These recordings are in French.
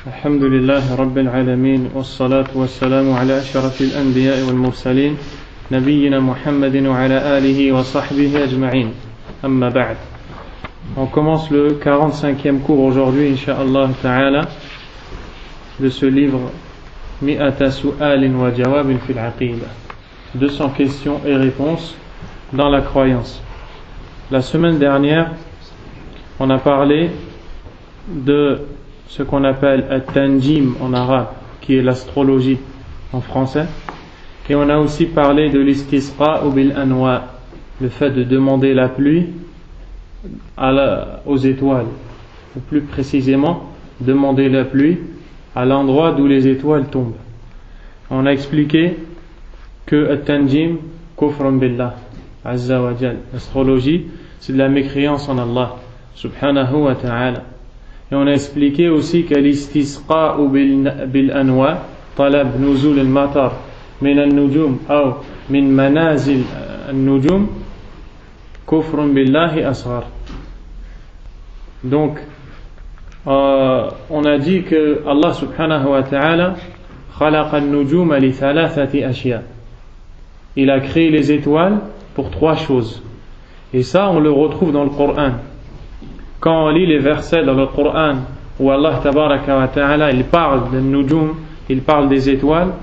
الحمد لله رب العالمين والصلاة والسلام على أشرف الأنبياء والمرسلين نبينا محمد وعلى آله وصحبه أجمعين أما بعد. On commence le 45e cours aujourd'hui, Inch'Allah Ta'ala, de ce livre Mi'ata Su'alin wa Jawabin fil Aqida, 200 questions et réponses dans la croyance. La semaine dernière, on a parlé de ce qu'on appelle At-Tanjim en arabe, qui est l'astrologie en français, et on a aussi parlé de l'istisqa ou bil anwa, le fait de demander la pluie aux étoiles, ou plus précisément demander la pluie à l'endroit d'où les étoiles tombent. On a expliqué que At-Tanjim kufrun billah azza wa jal, l'astrologie c'est de la mécréance en Allah subhanahu wa ta'ala. Et on a expliqué aussi que l'istisqa bil anwa talab nuzul al-matar min al-nujum ou min manazil al-nujum kufrun billahi asghar. Donc on a dit que Allah subhanahu wa ta'ala khalaqa al-nujum li thalathati ashya. Il a créé les étoiles pour trois choses. Et ça on le retrouve dans le Coran. Quand on lit les versets dans le Coran où Allah tabaraka wa ta'ala il parle des nujum, il parle des étoiles,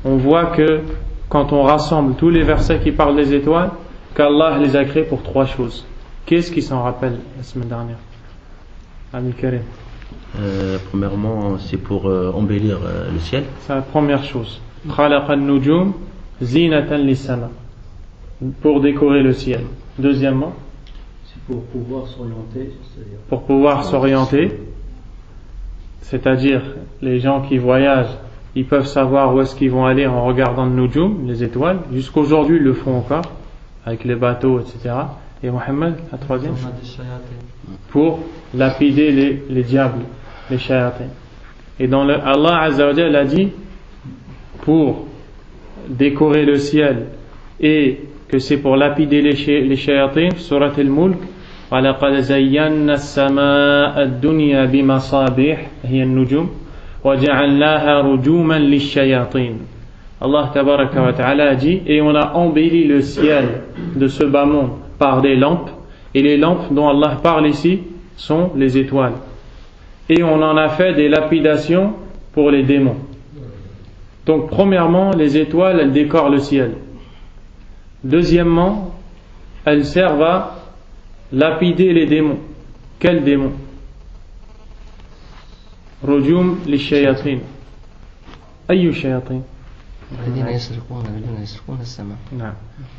on voit que quand on rassemble tous les versets qui parlent des étoiles, qu'Allah les a créés pour trois choses. Qu'est-ce qui s'en rappelle la semaine dernière? Ami Karim. Premièrement, c'est pour embellir le ciel. C'est la première chose. Khalaqa an-nujum zinatan lis-sama, pour décorer le ciel. Deuxièmement, pour pouvoir s'orienter, pour pouvoir s'orienter, c'est-à-dire les gens qui voyagent, ils peuvent savoir où est-ce qu'ils vont aller en regardant le nujum, les étoiles. Jusqu'aujourd'hui, ils le font encore avec les bateaux, etc. Et Mohammed, la troisième, pour lapider les diables, les shayatin. Et dans Allah Azza wa Jalla a dit pour décorer le ciel et que c'est pour lapider les shayatin, surat al-Mulk, وَلَقَدْ زَيَّنَّا السَّمَاءَ الدُّنْيَا بِمَصَابِيحَ هي النجوم وَجَعَلْنَاهَا رُجُومًا لِلشَّيَاطِينِ. Allah tabaraka wa ta'ala a dit, et on a embelli le ciel de ce bas monde par des lampes, et les lampes dont Allah parle ici sont les étoiles. Et on en a fait des lapidations pour les démons. Donc premièrement, les étoiles, elles décorent le ciel. Deuxièmement, elles servent à lapider les démons. Quels démons? Rujum li shayatin. Ayu shayatin?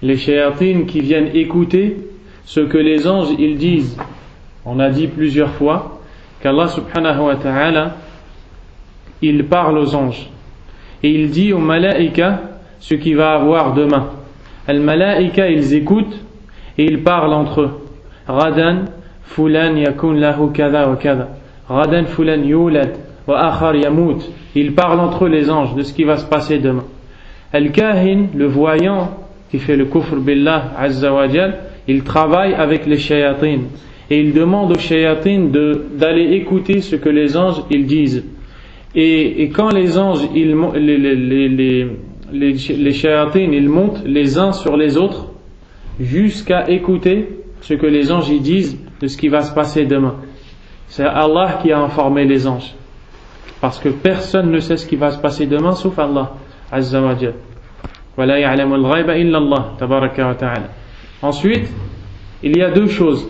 Les shayatines qui viennent écouter ce que les anges ils disent. On a dit plusieurs fois qu'Allah subhanahu wa ta'ala il parle aux anges et il dit aux malaïka ce qu'il va avoir demain. Al malaïka ils écoutent et ils parlent entre eux. Ghadan fulan yakun lahu kada wa kada. Ghadan fulan yulad wa akhar yamut. Ils parlent entre eux les anges de ce qui va se passer demain. Al-Kahin, le voyant qui fait le kufr billah azza wa jal, il travaille avec les shayatin et il demande aux shayatin d'aller écouter ce que les anges ils disent. Et quand les anges les shayatin ils montent les uns sur les autres jusqu'à écouter ce que les anges ils disent de ce qui va se passer demain. C'est Allah qui a informé les anges, parce que personne ne sait ce qui va se passer demain sauf Allah azza wa jal. Wala ya'lamu al-ghayba illa Allah tabaraka wa ta'ala. Ensuite, il y a deux choses.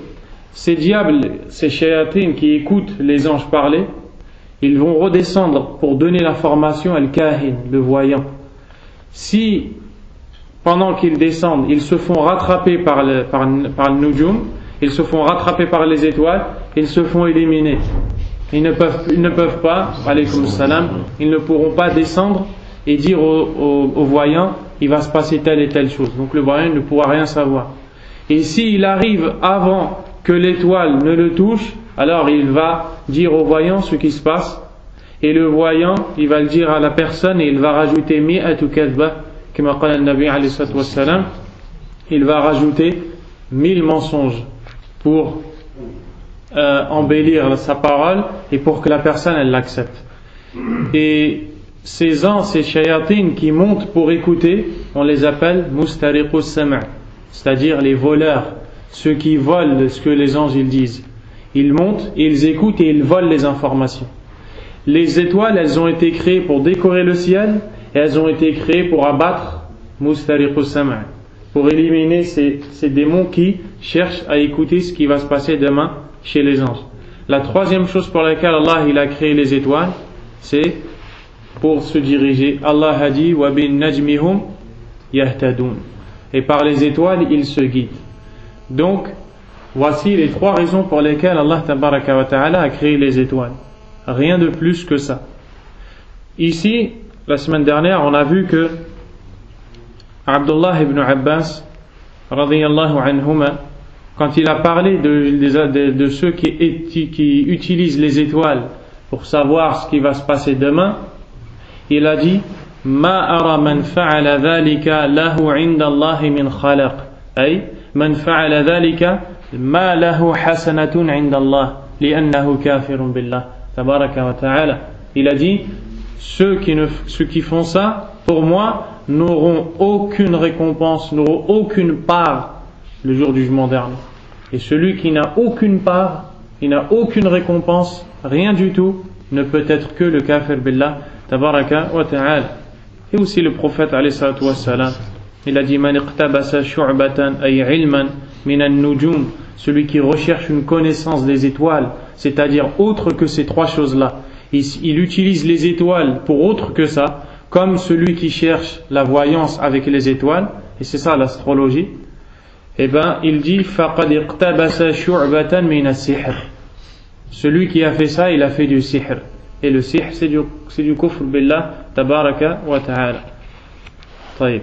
Ces diables, ces shayatin qui écoutent les anges parler, ils vont redescendre pour donner l'information à al-kahin, le voyant. Si pendant qu'ils descendent, ils se font rattraper par le nujum, ils se font rattraper par les étoiles, ils se font éliminer. Ils ne peuvent pas, alaykoum salam, ils ne pourront pas descendre et dire au voyant, il va se passer telle et telle chose. Donc le voyant ne pourra rien savoir. Et s'il arrive avant que l'étoile ne le touche, alors il va dire au voyant ce qui se passe. Et le voyant, il va le dire à la personne et il va rajouter mi'atu kadhba, kama qala al-nabi alayhi salatu wassalam, il va rajouter 1000 mensonges pour embellir sa parole et pour que la personne elle l'accepte. Et ces ans, ces shayatines qui montent pour écouter, on les appelle mustariqus sam', c'est-à-dire les voleurs, ceux qui volent ce que les anges ils disent. Ils montent, ils écoutent et ils volent les informations. Les étoiles, elles ont été créées pour décorer le ciel et elles ont été créées pour abattre mustariqus sam', pour éliminer ces démons qui cherchent à écouter ce qui va se passer demain chez les anges. La troisième chose pour laquelle Allah il a créé les étoiles, c'est pour se diriger. Allah a dit wa bin najmihum yahtadun, et par les étoiles ils se guident. Donc voici les trois raisons pour lesquelles Allah tabaraka wa ta'ala a créé les étoiles. Rien de plus que ça. Ici, la semaine dernière, on a vu que Abdullah ibn Abbas radiyallahu anhuma, quand il a parlé de ceux qui utilisent les étoiles pour savoir ce qui va se passer demain, il a dit ma ara man fa'ala dhalika lahu 'inda Allah min khalaq, ay man fa'ala dhalika ma lahu hasanatun 'inda Allah li'annahu kafirun billah tabaraka wa ta'ala. Il a dit ceux qui font ça pour moi n'auront aucune récompense, n'auront aucune part le jour du jugement dernier. Et celui qui n'a aucune part, il n'a aucune récompense, rien du tout, ne peut être que le kafir billah tabaraka wa ta'ala. Et aussi le prophète alayhi salatu wassalam, il a dit man iqtabasa shu'batan ay ilman min an-nujum, celui qui recherche une connaissance des étoiles, c'est-à-dire autre que ces trois choses-là, il utilise les étoiles pour autre que ça, comme celui qui cherche la voyance avec les étoiles, et c'est ça l'astrologie, et ben il dit faqad iqtabasa shu'batan min as-sihr, celui qui a fait ça, il a fait du sihr, et le sihr c'est du kufr billah tabaraka wa ta'ala. طيب.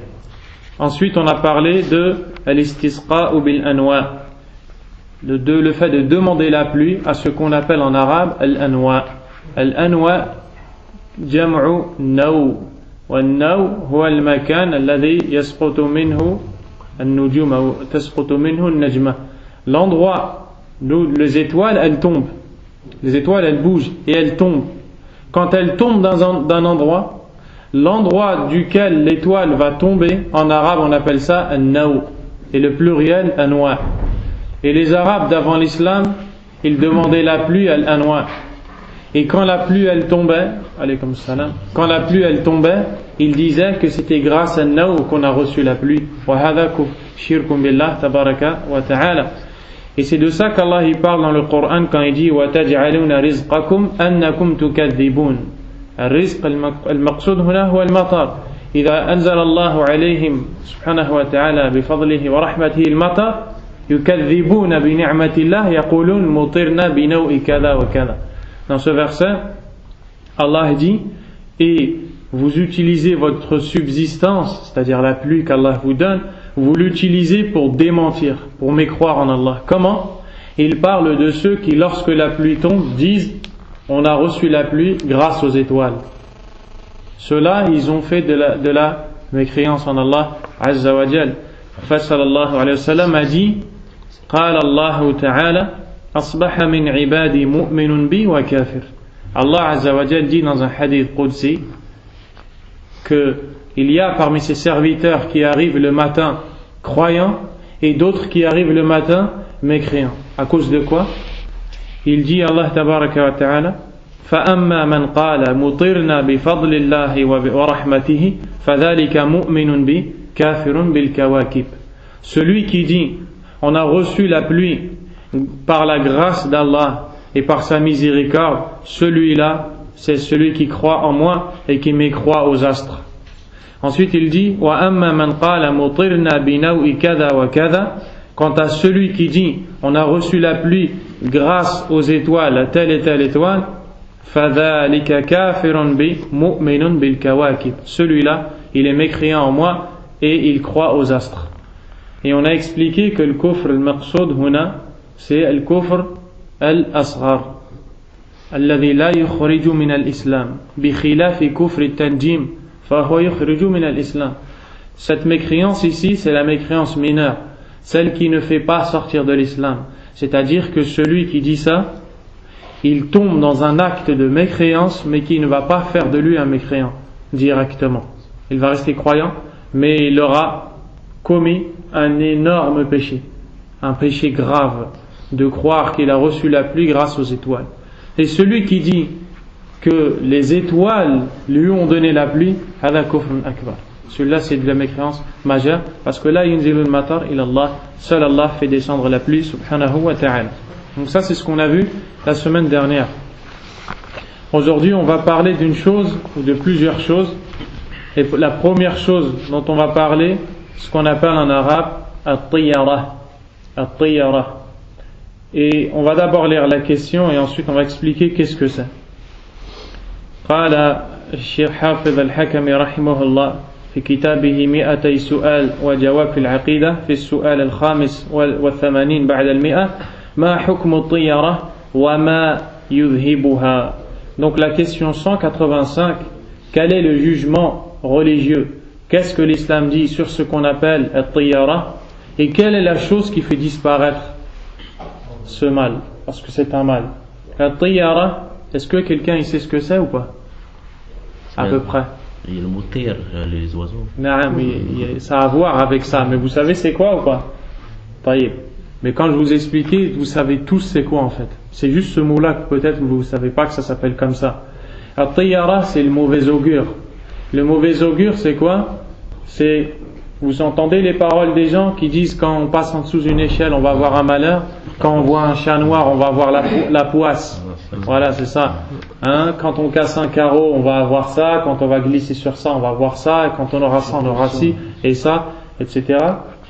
Ensuite on a parlé de al-istisqa bil anwa, le fait de demander la pluie à ce qu'on appelle en arabe al-anwa. Al-anwa jam'u naw, والنو هو المكان الذي يسقط منه النجوم أو تسقط منه النجمة. L'endroit où les étoiles elles tombent, les étoiles elles bougent et elles tombent. Quand elles tombent d'un endroit, l'endroit duquel l'étoile va tomber, en arabe on appelle ça an-naw, et le pluriel anwa. Et les arabes d'avant l'islam, ils demandaient la pluie al-anwa. Et quand la pluie elle tombait, alaykoum salam, quand la pluie elle tombait, ils disaient que c'était grâce à Naou qu'on a reçu la pluie. Wa hadha shirkum billah tabaraka wa ta'ala. Et c'est de ça qu'Allah il parle dans le Coran quand il dit wa taj'aluna rizqakum annakum tukadhibun. الرزق المقصود هنا هو المطر. إذا أنزل الله عليهم سبحانه وتعالى بفضله ورحمته المطر يكذبون بنعمة الله يقولون مطرنا بنوء كذا وكذا. Dans ce verset, Allah dit et vous utilisez votre subsistance, c'est-à-dire la pluie qu'Allah vous donne, vous l'utilisez pour démentir, pour mécroire en Allah. Comment? Il parle de ceux qui, lorsque la pluie tombe, disent on a reçu la pluie grâce aux étoiles. Ceux-là, ils ont fait de la mécréance en Allah Azza wa Jal. Le prophète sallallahu alayhi wa sallam a dit قال الله تعالى أصبح من عبادي مؤمن بي وكافر. Allah Azza wa Jal dit dans un hadith qudsi que il y a parmi ses serviteurs qui arrivent le matin croyants et d'autres qui arrivent le matin mécréants. À cause de quoi? Il dit Allah tabaraka wa ta'ala فأما من قال مطرنا بفضل الله ورحمته فذلك مؤمن بي كافر بالكواكب. Celui qui dit on a reçu la pluie par la grâce d'Allah et par sa miséricorde, celui-là c'est celui qui croit en moi et qui mécroit aux astres. Ensuite il dit وَأَمَّا مَنْ قَالَ مُطِرْنَا بِنَوْءِ كَذَا وَكَذَا. Quant à celui qui dit on a reçu la pluie grâce aux étoiles, telle et telle étoile, فَذَلِكَ كَافِرٌ بِي مُؤْمِنٌ بِالْكَوَاكِبِ. Celui-là il est mécréant en moi et il croit aux astres. Et on a expliqué que le kufr al-maqsoud huna c'est le kufr al-asghar alladhi la yukhriju min al-islam bi khilafi kufr at-tanjim fa huwa yukhriju min al-islam. Cette mécréance ici c'est la mécréance mineure, celle qui ne fait pas sortir de l'islam. C'est-à-dire que celui qui dit ça il tombe dans un acte de mécréance, mais qui ne va pas faire de lui un mécréant directement. Il va rester croyant, mais il aura commis un énorme péché, un péché grave, de croire qu'il a reçu la pluie grâce aux étoiles. Et celui qui dit que les étoiles lui ont donné la pluie, hada kufrun akbar. Celui-là, c'est de la mécréance majeure, parce que là, yunzilul matar ilallah, seul Allah fait descendre la pluie, subhanahu wa ta'ala. Donc ça, c'est ce qu'on a vu la semaine dernière. Aujourd'hui, on va parler d'une chose, ou de plusieurs choses. Et la première chose dont on va parler, ce qu'on appelle en arabe at-tiyara. At-tiyara. Et on va d'abord lire la question et ensuite on va expliquer qu'est-ce que c'est. قال الشيخ حافظ الحكمي رحمه الله في كتابه 200 سؤال وجواب في العقيدة في السؤال الخامس والثمانين بعد 100 ما حكم الطيرة وما يذهبها. Donc la question 185, quel est le jugement religieux? Qu'est-ce que l'islam dit sur ce qu'on appelle at-tiyara? Et quelle est la chose qui fait disparaître ce mal? Parce que c'est un mal. At-tiyara, est-ce que quelqu'un il sait ce que c'est ou pas? À peu près. Il y a le mot tire, les oiseaux. Non, mais ça a à voir avec ça. Mais vous savez c'est quoi ou pas? Taïb. Mais quand je vous expliquais, vous savez tous c'est quoi en fait. C'est juste ce mot-là que peut-être vous ne savez pas que ça s'appelle comme ça. At-tiyara, c'est le mauvais augure. Le mauvais augure, c'est quoi? C'est, vous entendez les paroles des gens qui disent quand on passe en dessous d'une échelle, on va avoir un malheur. Quand on voit un chat noir, on va avoir la poisse. Voilà, c'est ça. Hein? Quand on casse un carreau, on va avoir ça. Quand on va glisser sur ça, on va avoir ça. Et quand on aura ça, on aura ci et ça, etc.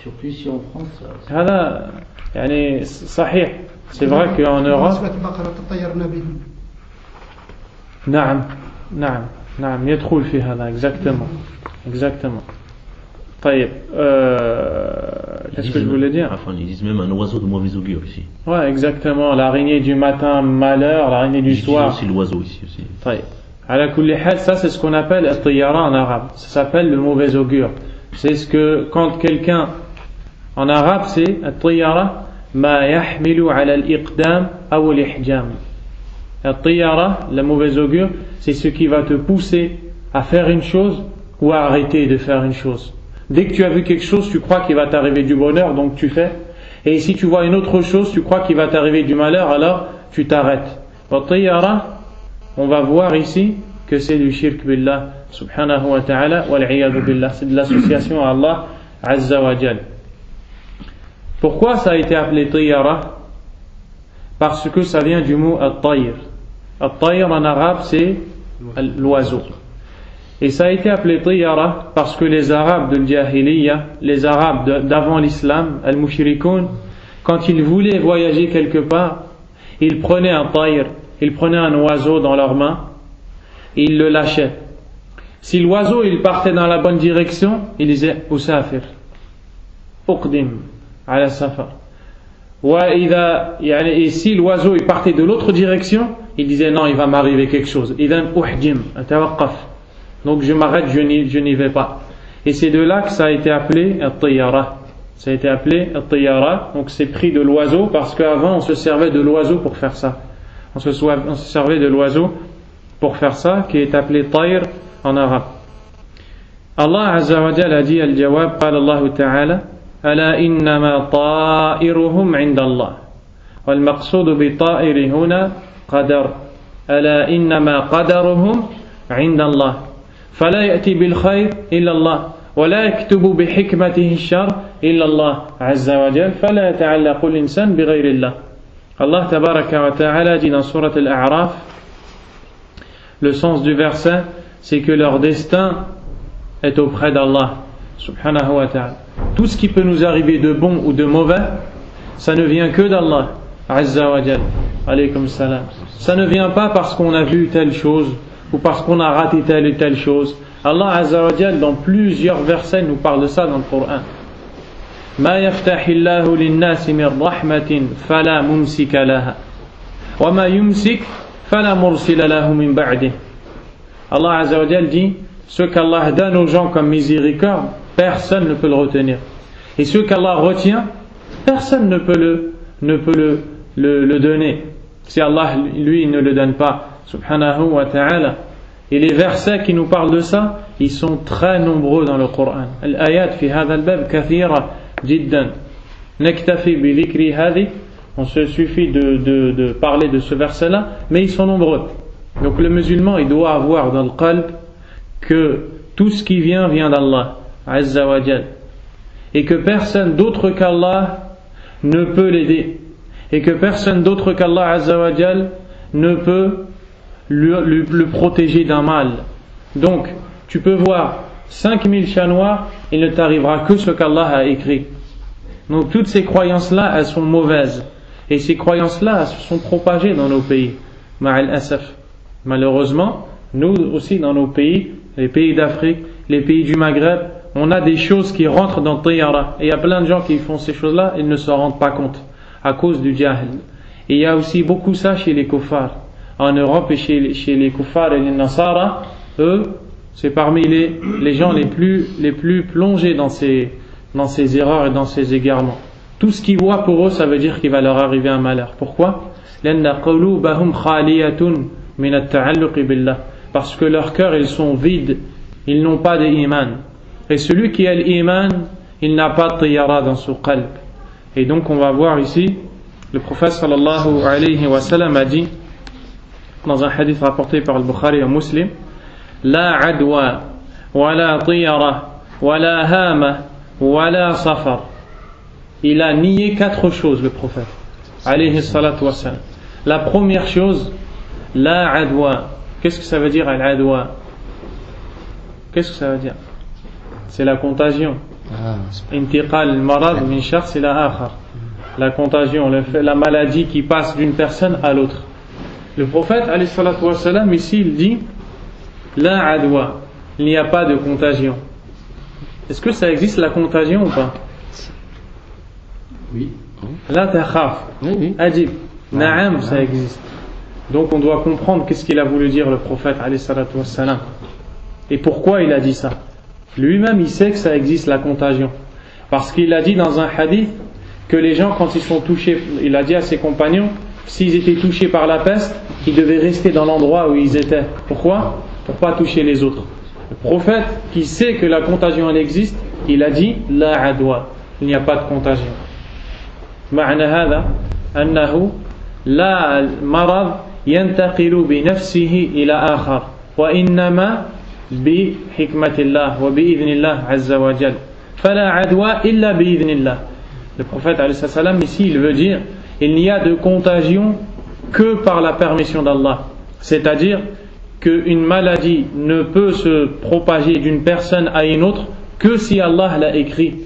Surtout ici en France. Voilà, yani, sahih. C'est vrai qu'en Europe. نعم نعم نعم يدخل في هذا exactement. طيب qu'est-ce que je voulais dire? Enfin, ils disent même un oiseau de mauvais augure ici. Ouais, exactement. L'araignée du matin, malheur. L'araignée du soir. Aussi l'oiseau ici aussi. طيب على كل حال, ça c'est ce qu'on appelle at-tiyara en arabe. Ça s'appelle le mauvais augure. C'est ce que quand quelqu'un en arabe c'est at-tiyara ma yahmilu ala al-iqdam aw al-ihjam. At-tiyara, la mauvaise augure, c'est ce qui va te pousser à faire une chose ou à arrêter de faire une chose. Dès que tu as vu quelque chose, tu crois qu'il va t'arriver du bonheur, donc tu fais. Et si tu vois une autre chose, tu crois qu'il va t'arriver du malheur, alors tu t'arrêtes. At-tiyara, on va voir ici que c'est du shirk billah, subhanahu wa ta'ala, wal-'iyadu billah. C'est de l'association à Allah, azza wa jal. Pourquoi ça a été appelé tiyara? Parce que ça vient du mot at-tayr. At-tayr en arabe c'est l'oiseau. Et ça a été appelé tiyara parce que les Arabes de l'Jahiliya, les Arabes d'avant l'islam, al-mushrikoun, quand ils voulaient voyager quelque part, ils prenaient un tayr, ils prenaient un oiseau dans leurs mains et ils le lâchaient. Si l'oiseau il partait dans la bonne direction, ils disaient usafir, uqdim ala safar. Et si l'oiseau il partait de l'autre direction, il disait non, il va m'arriver quelque chose. Donc je m'arrête, je n'y vais pas. Et c'est de là que ça a été appelé at-tiyara. Ça a été appelé at-tiyara. Donc c'est pris de l'oiseau parce qu'avant on se servait de l'oiseau pour faire ça. On se servait de l'oiseau pour faire ça, qui est appelé tayr en arabe. Allah Azza wa Jalla a dit al-jawab, qala Allah ta'ala ألا إنما طائرهم عند الله والمقصود بطائر هنا قدر ألا إنما قدرهم عند الله فلا يأتي بالخير إلا الله ولا يكتب بحكمته الشر إلا الله عز وجل فلا يتعلق الإنسان بغير الله. Allah tabaraka wa ta'ala dit dans Surat Al-A'raf, le sens du verset c'est que leur destin est auprès d'Allah subhanahu wa ta'ala. Tout ce qui peut nous arriver de bon ou de mauvais, ça ne vient que d'Allah azza wa jal. Alaykum salam. Ça ne vient pas parce qu'on a vu telle chose ou parce qu'on a raté telle et telle chose. Allah azza wa jal dans plusieurs versets nous parle de ça dans le Coran. Ma yaftahillahu lin-nasi min rahmatin fala mumsika laha wa ma yumsik fala mursila lahu min ba'dihi. Allah azza wa jal dit ce qu'Allah donne aux gens comme miséricorde, personne ne peut le retenir. Et ce qu'Allah retient, personne ne peut le donner. si Allah lui ne le donne pas, subhanahu wa ta'ala. Et les versets qui nous parlent de ça, ils sont très nombreux dans le Coran. Al-ayat fi hadha al-bab kathira jiddan. Naktafi bi dhikri hadhi. On se suffit de parler de ce verset-là, mais ils sont nombreux. Donc le musulman, il doit avoir dans le qalb que tout ce qui vient d'Allah, Azza wa Jal, et que personne d'autre qu'Allah ne peut l'aider, et que personne d'autre qu'Allah Azza wa Jal ne peut le protéger d'un mal. Donc, tu peux voir 5000 chats noirs, il ne t'arrivera que ce qu'Allah a écrit. Donc toutes ces croyances-là, elles sont mauvaises. Et ces croyances-là, elles se sont propagées dans nos pays. Ma'al asaf. Malheureusement, nous aussi dans nos pays, les pays d'Afrique, les pays du Maghreb, on a des choses qui rentrent dans le tiyara. Et il y a plein de gens qui font ces choses-là, ils ne s'en rendent pas compte, à cause du jahl. Et il y a aussi beaucoup ça chez les kuffars. En Europe et chez les kuffars et les nasara, eux, c'est parmi les gens les plus plongés dans ces erreurs et dans ces égarements. Tout ce qu'ils voient pour eux, ça veut dire qu'il va leur arriver un malheur. Pourquoi? Parce que leurs cœurs, ils sont vides, ils n'ont pas d'iman. Et celui qui a l'iman, il n'a pas de tiyara dans son qalb. Et donc on va voir ici, le prophète sallallahu alayhi wa sallam a dit, dans un hadith rapporté par le Bukhari et Muslim, La adwa, wa la tiyara, wa la hama, wa la safar. Il a nié 4 choses, le prophète, alayhi salatu wa sallam. La première chose, la adwa. Qu'est-ce que ça veut dire al-adwa? Qu'est-ce que ça veut dire? C'est la contagion. Intiqal al-marad min shakhs ila akhar. La contagion, la maladie qui passe d'une personne à l'autre. Le prophète, alayhi salatu wa sallam, ici, il dit la adwa. Il n'y a pas de contagion. Est-ce que ça existe la contagion ou pas? Oui. La takhaf. Oui. Ajib. Na'am, ça existe. Donc on doit comprendre qu'est-ce qu'il a voulu dire le prophète alayhi salatu wa sallam. Et pourquoi il a dit ça? Lui-même il sait que ça existe la contagion. Parce qu'il a dit dans un hadith que les gens quand ils sont touchés, il a dit à ses compagnons, s'ils étaient touchés par la peste, ils devaient rester dans l'endroit où ils étaient. Pourquoi? Pour pas toucher les autres. Le prophète qui sait que la contagion elle existe, il a dit la adwa. Il n'y a pas de contagion. معنى هذا أنه لا المرض ينتقل بنفسه إلى آخر وإنما بحكمة الله وبإذن الله عز وجل فلا عدوى إلا بإذن الله. Le prophète alayhi salam ici il veut dire il n'y a de contagion que par la permission d'Allah, c'est-à-dire qu'une maladie ne peut se propager d'une personne à une autre que si Allah l'a écrit.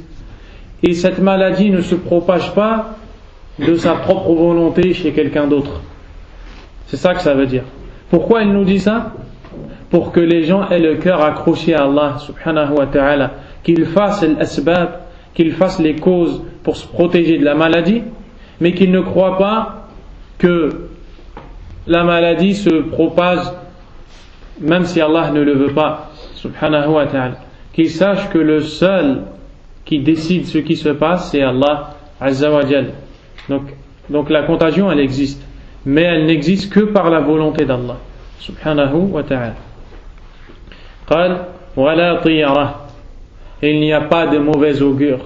Et cette maladie ne se propage pas de sa propre volonté chez quelqu'un d'autre. C'est ça que ça veut dire. Pourquoi il nous dit ça? Pour que les gens aient le cœur accroché à Allah subhanahu wa ta'ala, qu'ils fassent l'asbab, qu'ils fassent les causes pour se protéger de la maladie, mais qu'ils ne croient pas que la maladie se propage même si Allah ne le veut pas subhanahu wa ta'ala. Qu'ils sachent que le seul qui décide ce qui se passe, c'est Allah Azza wa Jal. Donc la contagion, elle existe, mais elle n'existe que par la volonté d'Allah subhanahu wa ta'ala. قال ولا طيرة. Il n'y a pas de mauvais augure.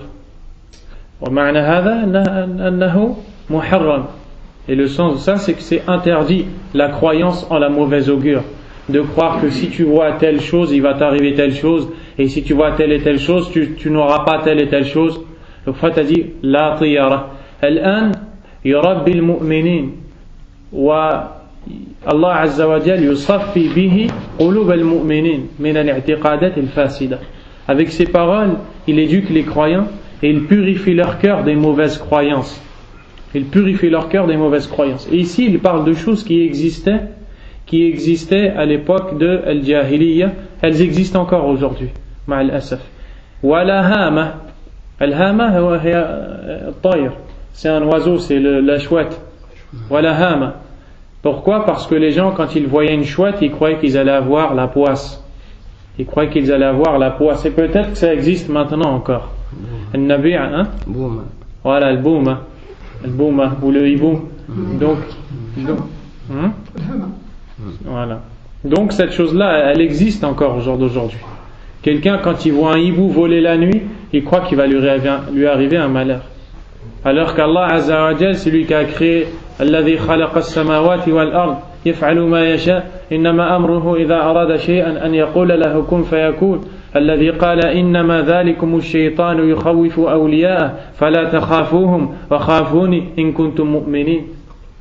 ومعنى هذا أنه محرم. Et le sens de ça, c'est que c'est interdit la croyance en la mauvaise augure. De croire que si tu vois telle chose, il va t'arriver telle chose, et si tu vois telle et telle chose, tu n'auras pas telle et telle chose. Le prophète a dit la tiyara. الآن يربي المؤمنين والله عز وجل يصفي به قلوب المؤمنين من الاعتقادات الفاسدة. Avec ces paroles, il éduque les croyants et il purifie leur cœur des mauvaises croyances. Il purifie leur cœur des mauvaises croyances. Et ici, il parle de choses qui existaient à l'époque de Al-Jahiliya. Elles existent encore aujourd'hui. Ma'al asaf. Wala hama. Al-hama hiya at-tayr. C'est un oiseau, c'est la chouette. Wala hama. Pourquoi? Parce que les gens, quand ils voyaient une chouette, ils croyaient qu'ils allaient avoir la poisse. Ils croyaient qu'ils allaient avoir la poisse. Et peut-être que ça existe maintenant encore. Al-nabi', hein? Bouma. Voilà, le bouma. Le bouma, ou le hibou. Donc, voilà. Donc cette chose-là, elle existe encore au jour d'aujourd'hui. Quelqu'un, quand il voit un hibou voler la nuit, il croit qu'il va lui arriver un malheur. Alors qu'Allah Azza wa Jal, c'est lui qui a créé Alladhi khalaqa as-samawati wal ard yaf'alu ma yasha innama amruhu idha arada shay'an an yaqula lahu kun fayakun الذي قال إنما ذلكم الشيطان يخوف أولياءه فلا تخافوهم وخافوني إن كنتم مؤمنين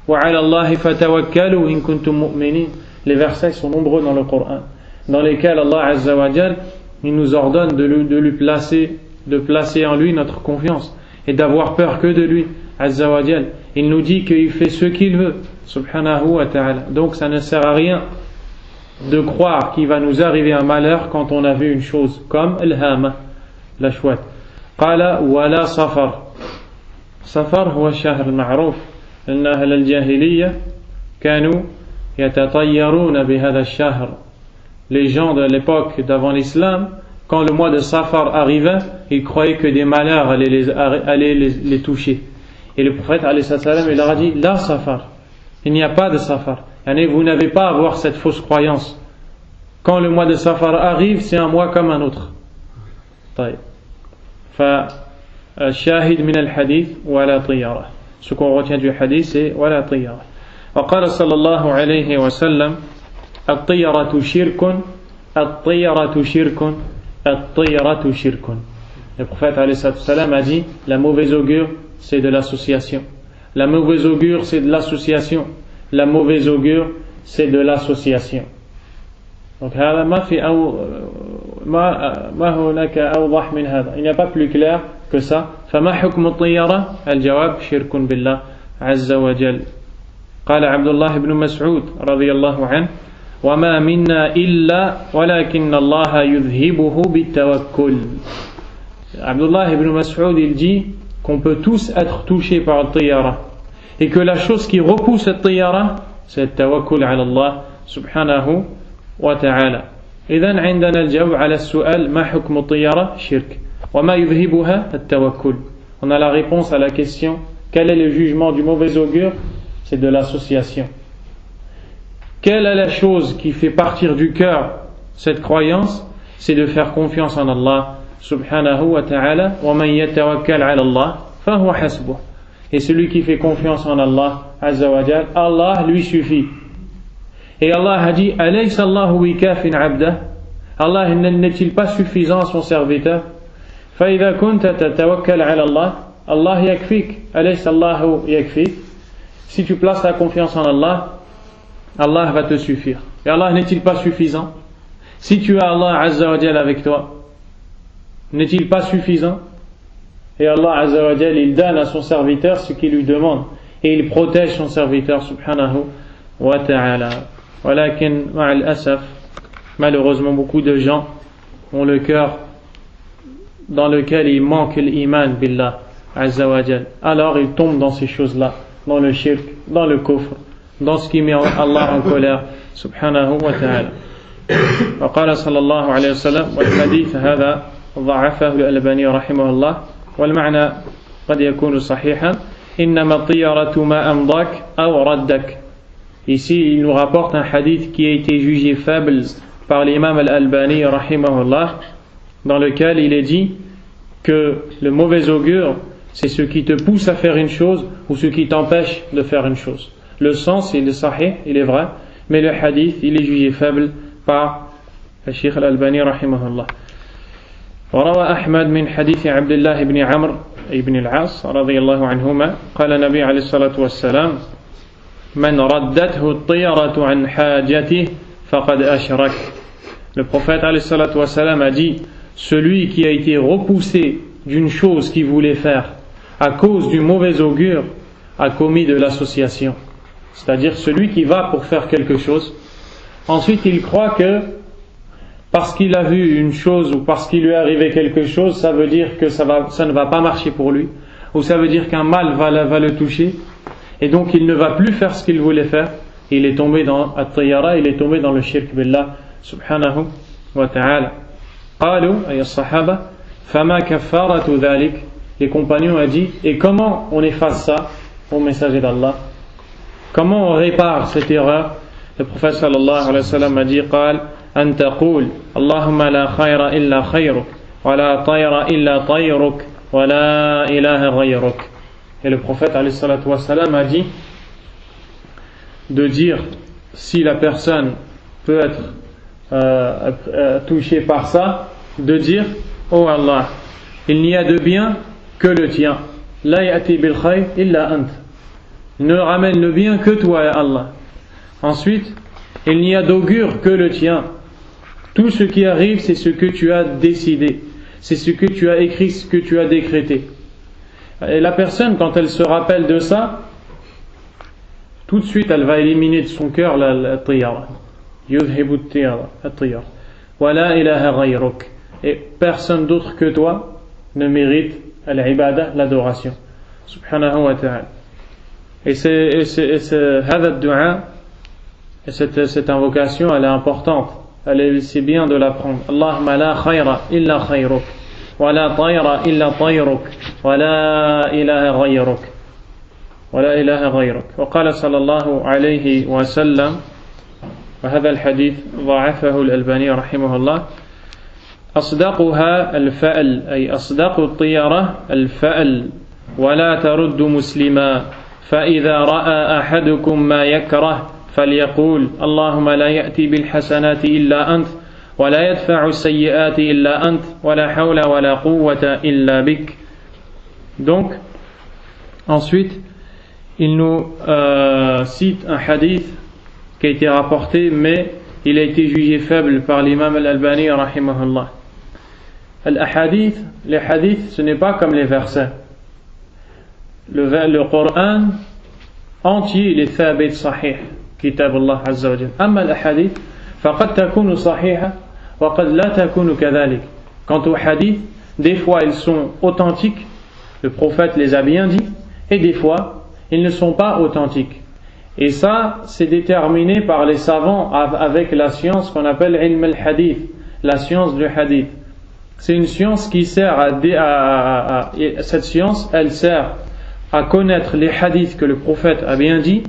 وعلى الله فتوكلوا إن كنتم مؤمنين. Les versets sont nombreux dans le Coran, dans lesquels Allah Azza wa Jal, il nous ordonne de placer en lui notre confiance et d'avoir peur que de lui, Azza wa Jal. Il nous dit qu'il fait ce qu'il veut, subhanahu wa ta'ala. Donc ça ne sert à rien de croire qu'il va nous arriver un malheur quand on a vu une chose comme الهامة, la chouette. قال ولا صفر. صفر هو الشهر المعروف أن أهل الجاهلية كانوا يتطيرون بهذا الشهر. Les gens de l'époque d'avant l'islam, quand le mois de Safar arrivait, ils croyaient que des malheurs allaient les toucher. Et le prophète alayhi salam, il leur a dit la Safar, il n'y a pas de Safar. Vous n'avez pas à avoir cette fausse croyance. Quand le mois de Safar arrive, c'est un mois comme un autre. فالشاهد من الحديث ولا طيرة. Ce qu'on retient du hadith, c'est ولا طيرة. وقال صلى الله عليه وسلم الطيرة شرك الطيرة شرك الطيرة شرك. Le prophète alayhi salam a dit la mauvaise augure, c'est de l'association. La mauvaise augure, c'est de l'association. La mauvaise augure, c'est de l'association. Donc هذا ما هناك أوضح من هذا. Il n'y a pas plus clair que ça. فما حكم الطيرة؟ الجواب شرك بالله عز وجل. قال عبد الله بن مسعود رضي الله عنه وما منا إلا ولكن الله يذهبه بالتوكل. Abdullah ibn Mas'ud, il dit qu'on peut tous être touchés par le tiyara et que la chose qui repousse le tiyara, c'est le tawakkul ala Allah subhanahu wa ta'ala. إذن عندنا الجواب على السؤال ما حكم الطيرة شرك وما يذهبها التوكل. On a la réponse à la question quel est le jugement du mauvais augure? C'est de l'association. Quelle est la chose qui fait partir du cœur cette croyance? C'est de faire confiance en Allah subhanahu wa ta'ala. وَمَنْ يَتَوَكَّلْ عَلَى اللَّهِ فَهُوَ حَسْبُهُ. Et celui qui fait confiance en Allah azza wa jal, Allah lui suffit. Et Allah a dit أَلَيْسَ اللَّهُ بِكَافٍ عَبْدَهُ. Allah n'est-il pas suffisant à son serviteur? فَإِذَا كُنْتَ تَتَوَكَّلْ عَلَى اللَّهِ Allah yakfik. أَلَيْسَ اللَّهُ yakfik. Si tu places ta confiance en Allah, Allah va te suffire. Et Allah n'est-il pas suffisant? Si tu as Allah azza wa jal avec toi, n'est-il pas suffisant? Et Allah azza wa jal, il donne à son serviteur ce qu'il lui demande et il protège son serviteur subhanahu wa ta'ala. Walakin ma'al asaf, malheureusement beaucoup de gens ont le cœur dans lequel il manque l'iman billah azza wa jal. Alors ils tombent dans ces choses-là, dans le shirk, dans le kufr, dans ce qui met Allah en colère subhanahu wa ta'ala. وقال صلى الله عليه وسلم والحديث هذا ضعفه الألباني رحمه الله والمعنى قد يكون صحيحا إنما الطيرة ما أمضاك أو ردك. Ici il nous rapporte un hadith qui a été jugé faible par l'imam al-Albani rahimahullah, dans lequel il est dit que le mauvais augure c'est ce qui te pousse à faire une chose ou ce qui t'empêche de faire une chose. Le sens il est sahih, il est vrai, mais le hadith il est jugé faible par le Cheikh al-Albani rahimahullah. وروى أحمد من حديث عبد الله بن عمرو بن العاص رضي الله عنهما قال النبي عليه الصلاة والسلام من ردته الطيرة عن حاجته فقد أشرك. Le prophète عليه الصلاة والسلام a dit celui qui a été repoussé d'une chose qu'il voulait faire à cause du mauvais augure a commis de l'association. C'est-à-dire celui qui va pour faire quelque chose, ensuite il croit que parce qu'il a vu une chose ou parce qu'il lui est arrivé quelque chose, ça veut dire que ça ne va pas marcher pour lui, ou ça veut dire qu'un mal va le toucher, et donc il ne va plus faire ce qu'il voulait faire. Il est tombé dans at-tiyara, il est tombé dans le shirk billah subhanahu wa ta'ala. قالوا أي الصحابة فما كفارة ذلك. Les compagnons ont dit et comment on efface ça au messager d'Allah? Comment on répare cette erreur? Le prophète sallallahu alayhi wa sallam a dit قال أن تقول اللهم لا خير إلا خيرك ولا طير إلا طيرك ولا إله غيرك. Et le prophète alayhi salatu wa sallam a dit de dire, si la personne peut être touchée par ça, de dire: oh Allah, il n'y a de bien que le tien. La ya'ti bil khayr illa ant. Ne ramène le bien que toi, ya Allah. Ensuite, il n'y a d'augure que le tien. Tout ce qui arrive, c'est ce que tu as décidé, c'est ce que tu as écrit, ce que tu as décrété. Et la personne, quand elle se rappelle de ça, tout de suite elle va éliminer de son cœur la tiyara. Yudhibu tiyara, wa la ilaha ghayruk. Et personne d'autre que toi ne mérite al-ibada, l'adoration. Subhanahu wa ta'ala. Et cette invocation, elle est importante. C'est bien de l'apprendre. Allahumma la khayra illa khayruk, wa la tayra illa tayruk, wa la ilaha ghayruk, wa la ilaha ghayruk. وقال صلى الله عليه وسلم، وهذا الحديث ضعفه الألباني رحمه الله: أصدقها الفأل، أي أصدق الطيرة الفأل، ولا ترد مسلما، فإذا رأى أحدكم ما يكره فليقول اللهم لا يأتي بالحسنات إلا أنت ولا يدفع السيئات إلا أنت ولا حول ولا قوة إلا بك. Donc, ensuite, il nous cite un hadith qui a été rapporté, mais il a été jugé faible par l'imam al-Albani rahimahullah. Les hadiths, ce n'est pas comme les versets. Le Coran entier, il est thabit sahih, kitab Allah azza wa jalla. Amma al-hadith, faqad takunu sahiha wa qad la takunu kadhalik. Quant aux hadiths, des fois ils sont authentiques, le prophète les a bien dit, et des fois ils ne sont pas authentiques. Et ça, c'est déterminé par les savants avec la science qu'on appelle ilm al-hadith, la science du hadith. C'est une science qui sert cette science, elle sert à connaître les hadiths que le prophète a bien dit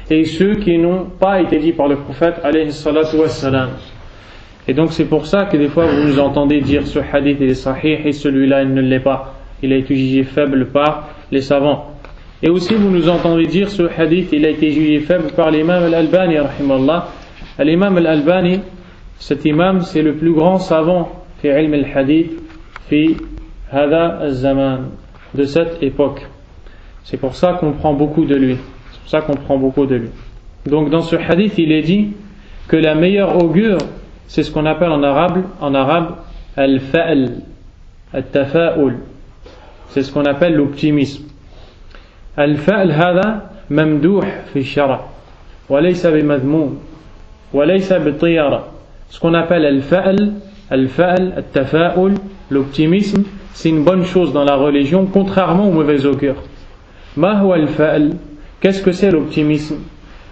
et ceux qui n'ont pas été dits par le prophète alayhi salatu wassalam. Et donc c'est pour ça que des fois vous nous entendez dire ce hadith il est sahih et celui-là il ne l'est pas, il a été jugé faible par les savants. Et aussi vous nous entendez dire ce hadith il a été jugé faible par l'imam al-Albani rahimallah. L'imam al-Albani, cet imam, c'est le plus grand savant fi ilm al-hadith fi hada al-zaman, de cette époque. C'est pour ça qu'on prend beaucoup de lui. Donc dans ce hadith il est dit que la meilleure augure, c'est ce qu'on appelle en arabe al-fa'l, al-tafa'ul. C'est ce qu'on appelle l'optimisme. الفعل هذا ممدوح في الشرع وليس بمذموم وليس بالطيرة. Ce qu'on appelle الفعل, التفاؤل, l'optimisme, c'est une bonne chose dans la religion, contrairement au mauvais augure. ما هو الفعل? Qu'est-ce que c'est l'optimisme?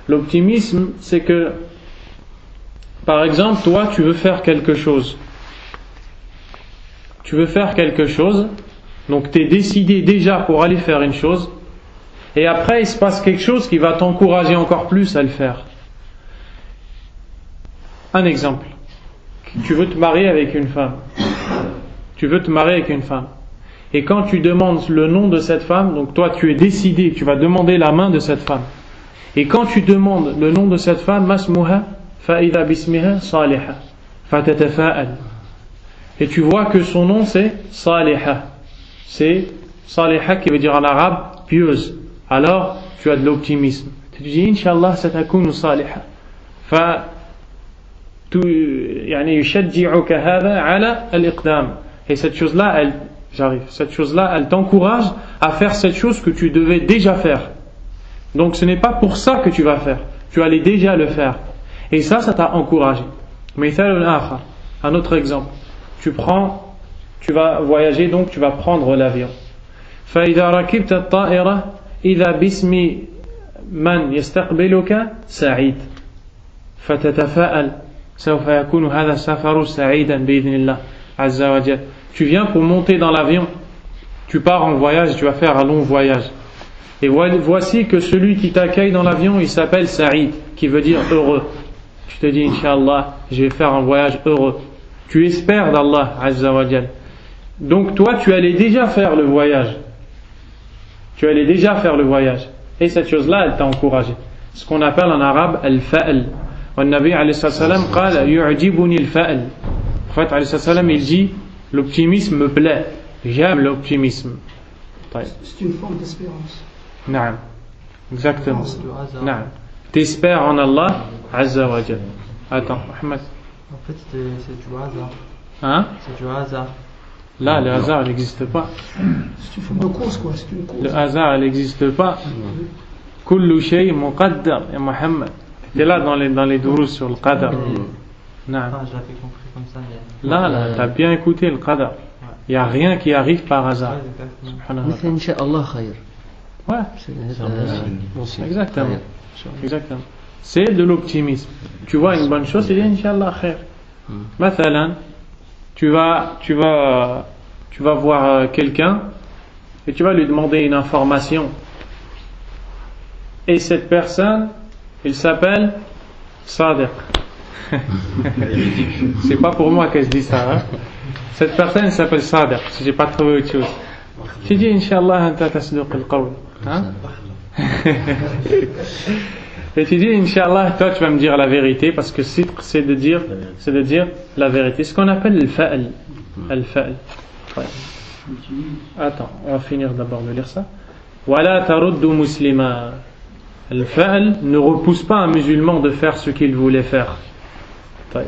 L'optimisme, c'est que, par exemple, toi, tu veux faire quelque chose. Donc tu es décidé déjà pour aller faire une chose. Et après, il se passe quelque chose qui va t'encourager encore plus à le faire. Un exemple. Tu veux te marier avec une femme. Et quand tu demandes le nom de cette femme, donc toi tu es décidé, tu vas demander la main de cette femme. Et quand tu demandes le nom de cette femme, masmuha fa'idha bismiha saliha fatatafa'al. Et tu vois que son nom c'est Saliha. C'est Saliha qui veut dire en arabe pieuse. Alors, tu as de l'optimisme. Tu te dis, Inch'Allah, satakunu saliha. يشجعك هذا على الإقدام. Et cette chose-là, elle t'encourage à faire cette chose que tu devais déjà faire. Donc ce n'est pas pour ça que tu vas faire. Tu allais déjà le faire. Et ça t'a encouragé. Un autre exemple. Tu vas voyager, donc tu vas prendre l'avion. فإذا ركبت الطائرة إذا باسم من يستقبلك سعيد فتتفاءل سوف يكون هذا السفر سعيدا بإذن الله عز وجل. Tu viens pour monter dans l'avion, tu pars en voyage, tu vas faire un long voyage. Et voici que celui qui t'accueille dans l'avion, il s'appelle Saïd, qui veut dire heureux. Tu te dis, Inch'Allah, je vais faire un voyage heureux. Tu espères d'Allah Azza wa Jal. Donc toi, tu allais déjà faire le voyage. Et cette chose-là, elle t'a encouragé. Ce qu'on appelle en arabe al-fa'l. Le Nabi alayhi salam qala yu'jibuni al-fa'l. Le prophète alayhi salam, il dit, l'optimisme me plaît. J'aime l'optimisme. C'est une forme d'espérance. Naam. Exactement. C'est le hasard. Naam. T'espères en Allah Azza wa Jal. Attends, Ahmed. En fait, c'est du hasard. Hein? C'est du hasard. Là, le hasard, il n'existe pas. C'est une forme de cause, quoi. C'est une cause. Le hasard, il n'existe pas. Kullu shay muqaddar, ya Muhammad. T'es là dans les durus sur le qadar. Naam. Enfin, je l'avais compris comme ça. Mais... Là, t'as bien écouté le qadar. Il n'y a rien qui arrive par hasard. Ouais, exactement. Subhanallah. مثل إن شاء الله خير. Ouais, exactement. C'est de l'optimisme. Tu vois une bonne chose, c'est dire Inch'Allah khair. Mathalan, tu vas voir quelqu'un et tu vas lui demander une information. Et cette personne, il s'appelle Sadiq. C'est pas pour moi que je dis ça. Hein? Cette personne, il s'appelle Sadiq. Si j'ai pas trouvé autre chose. Tu dis Inch'Allah anta tasduq al-qawl. Hein? Et tu dis Inch'Allah, toi tu vas me dire la vérité, parce que c'est de dire la vérité. Ce qu'on appelle le fa'al. Al-fa'al. Ouais. Attends, on va finir d'abord de lire ça. Wala taruddu muslima. Al-fa'al ne repousse pas un musulman de faire ce qu'il voulait faire. Ouais.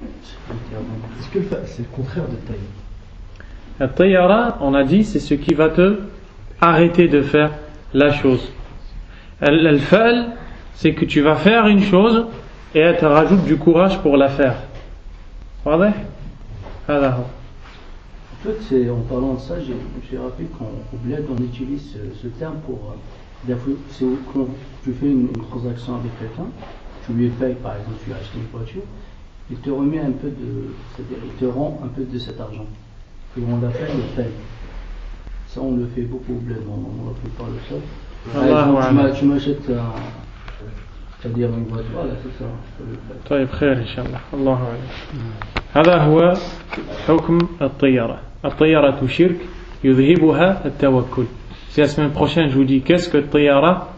Est-ce que c'est le contraire de taï? La tayyara, on a dit, c'est ce qui va te arrêter de faire la chose. Al-fa'al, c'est que tu vas faire une chose et elle te rajoute du courage pour la faire. واضح؟ هذا هو. En fait, en parlant de ça, j'ai rappelé qu'au bled, on utilise ce terme pour. C'est quand tu fais une transaction avec quelqu'un, tu lui payes, par exemple, tu as acheté une voiture, il te remet un peu c'est-à-dire il te rend un peu de cet argent. Et on l'appelle le paye. Ça, on le fait beaucoup au bled, on le fait par le sol. Par exemple, tu m'achètes c'est-à-dire une voiture, là, c'est ça. طيب خير إن شاء الله. الله أعلم. هذا هو حكم الطيرة. الطيرة شرك يذهبها التوكل. Si la semaine prochaine je vous dis qu'est-ce que الطيرة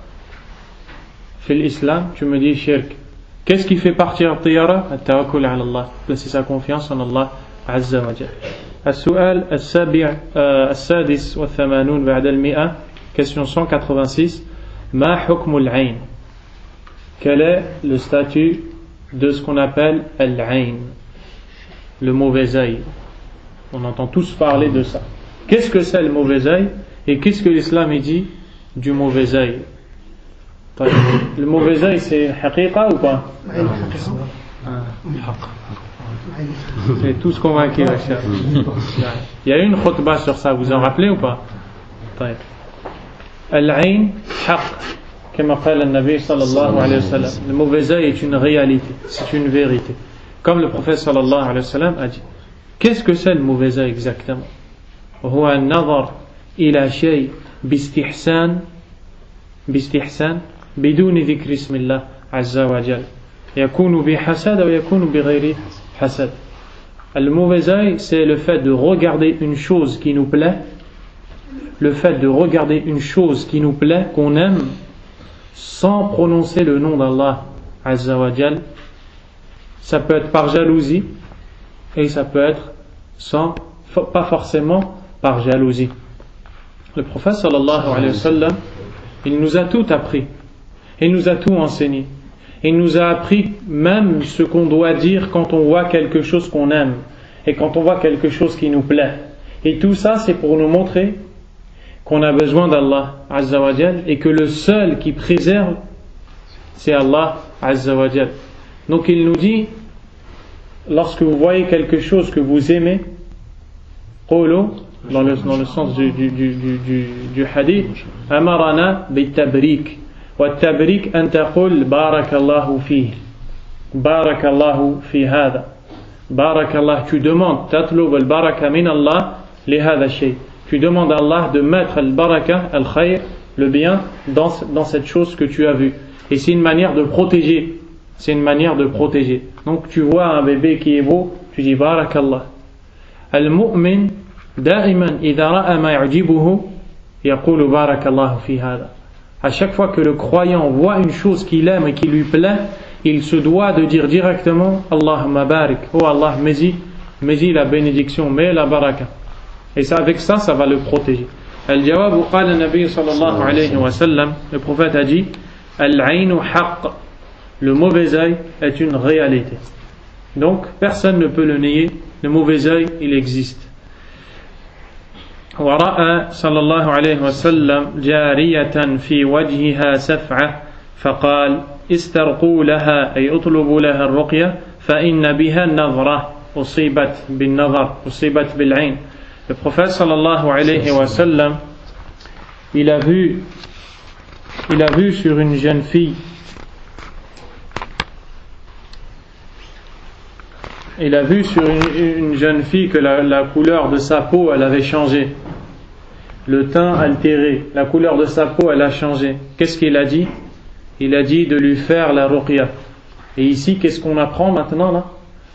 في l'islam, tu me dis shirk. Qu'est-ce qui fait partir الطيرة? التوكل على الله. Placer sa confiance en Allah عز وجل. السؤال السادس والثمانون بعد المئة. Question 186. ما حكم العين? Quel est le statut de ce qu'on appelle al-ayn, le mauvais œil? On entend tous parler de ça. Qu'est-ce que c'est le mauvais œil et qu'est-ce que l'islam dit du mauvais œil? Le mauvais œil, c'est haqiqa ou pas? Vous êtes tous convaincus. Il y a une khutbah sur ça, vous en rappelez ou pas? Al-ayn haqq. Comme قال النبي صلى الله عليه وسلم, le mauvais œil est une réalité, c'est une vérité. Comme le prophète صلى الله عليه وسلم a dit. Qu'est-ce que c'est le mauvais œil exactement? هو النظر إلى شيء باستحسان بدون ذكر اسم الله عز وجل يكون بحسد أو يكون بغير حسد. Le mauvais œil, c'est le fait de regarder une chose qui nous plaît, le fait de regarder une chose qui nous plaît, qu'on aime, sans prononcer le nom d'Allah Azza wa Jal. Ça peut être par jalousie et ça peut être pas forcément par jalousie. Le prophète sallallahu alayhi wa sallam, il nous a tout appris, il nous a tout enseigné, il nous a appris même ce qu'on doit dire quand on voit quelque chose qu'on aime et quand on voit quelque chose qui nous plaît. Et tout ça, c'est pour nous montrer qu'on a besoin d'Allah Azza wa Jal et que le seul qui préserve, c'est Allah Azza wa Jal. Donc il nous dit, lorsque vous voyez quelque chose que vous aimez, qulu, dans le sens du hadith, amarana bitabrik, wa tabrik an taqul barakallahu fihi, barakallahu fi hada, barakallah, tu demandes tatlub al baraka min Allah li hada shay. tu demandes à Allah de mettre al-baraka, al-khayr, le bien, dans cette chose que tu as vue. Et c'est une manière de protéger. C'est une manière de protéger. Donc tu vois un bébé qui est beau, tu dis barakallah. Al-mu'min, da'iman, idha ra'a ma yu'jibuhu, yaqulu barakallahu fi hada. À chaque fois que le croyant voit une chose qu'il aime et qui lui plaît, il se doit de dire directement Allahumma barik, oh Allah, mets-y la bénédiction, mets la baraka. Et ça, avec ça, ça va le protéger. Al-jawab, qala Nabi sallallahu alayhi wa sallam, le prophète a dit Al-aynu haqq, le mauvais œil est une réalité. Donc, personne ne peut le nier, le mauvais œil, il existe. ورأى صلى الله عليه وسلم جارية في وجهها سفعة فقال استرقوا لها أي اطلبوا لها الرقية فإن بها النظرة أصيبت بالنظر أصيبت بالعين. Le prophète صلى الله عليه وسلم il a vu sur une jeune fille, il a vu sur une jeune fille que la couleur de sa peau elle avait changé, le teint altéré, la couleur de sa peau elle a changé. Qu'est-ce qu'il a dit? Il a dit de lui faire la ruqya. Et ici qu'est-ce qu'on apprend maintenant là?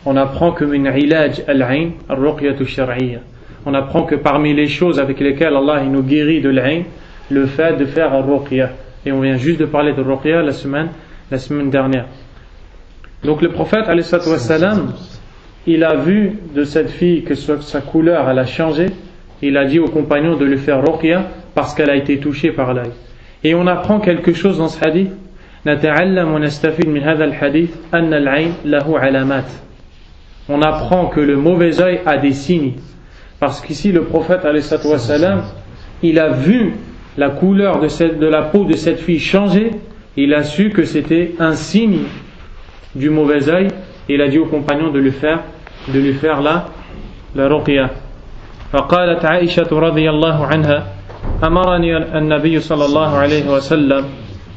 On apprend que min ilaj al-ayn ar-ruqyatu shar'iyya. On apprend que parmi les choses avec lesquelles Allah il nous guérit de l'ayn, le fait de faire al-ruqya. Et on vient juste de parler de ruqya la semaine dernière. Donc le prophète alayhi salatu wassalam, il a vu de cette fille que sa couleur elle a changé. Il a dit aux compagnons de lui faire ruqya parce qu'elle a été touchée par l'œil. Et on apprend quelque chose dans ce hadith. نتعلم ونستفيد من هذا الحديث أن العين له علامات. On apprend que le mauvais œil a des signes. Parce qu'ici le prophète alayhi salatu wassalam, il a vu la couleur de la peau de cette fille changer. Il a su que c'était un signe du mauvais œil. Et il a dit aux compagnons de lui faire la ruqya. فقالت عائشة رضي الله عنها أمرني النبي صلى الله عليه وسلم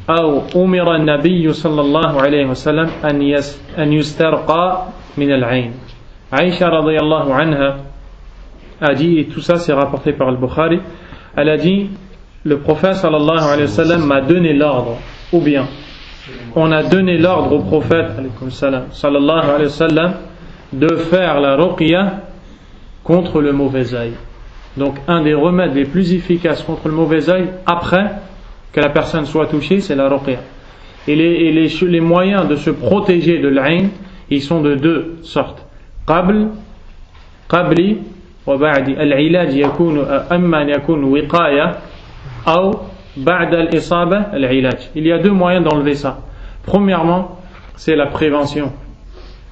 أو أمر النبي صلى الله عليه وسلم أن يسترقى من العين. Aïcha رضي الله عنها a dit, et tout ça c'est rapporté par al-Bukhari, elle a dit le prophète sallallahu alayhi wa sallam m'a donné l'ordre, ou bien on a donné l'ordre au prophète sallallahu alayhi wa sallam de faire la ruqya contre le mauvais œil. Donc un des remèdes les plus efficaces contre le mauvais œil après que la personne soit touchée, c'est la ruqya. Et les moyens de se protéger de l'ayn, ils sont de deux sortes. qabli wa ba'di. Al-ilaj yakunu amma yakunu wiqaya ou ba'da al-isaba al-ilaj. Il y a deux moyens d'enlever ça. Premièrement, c'est la prévention,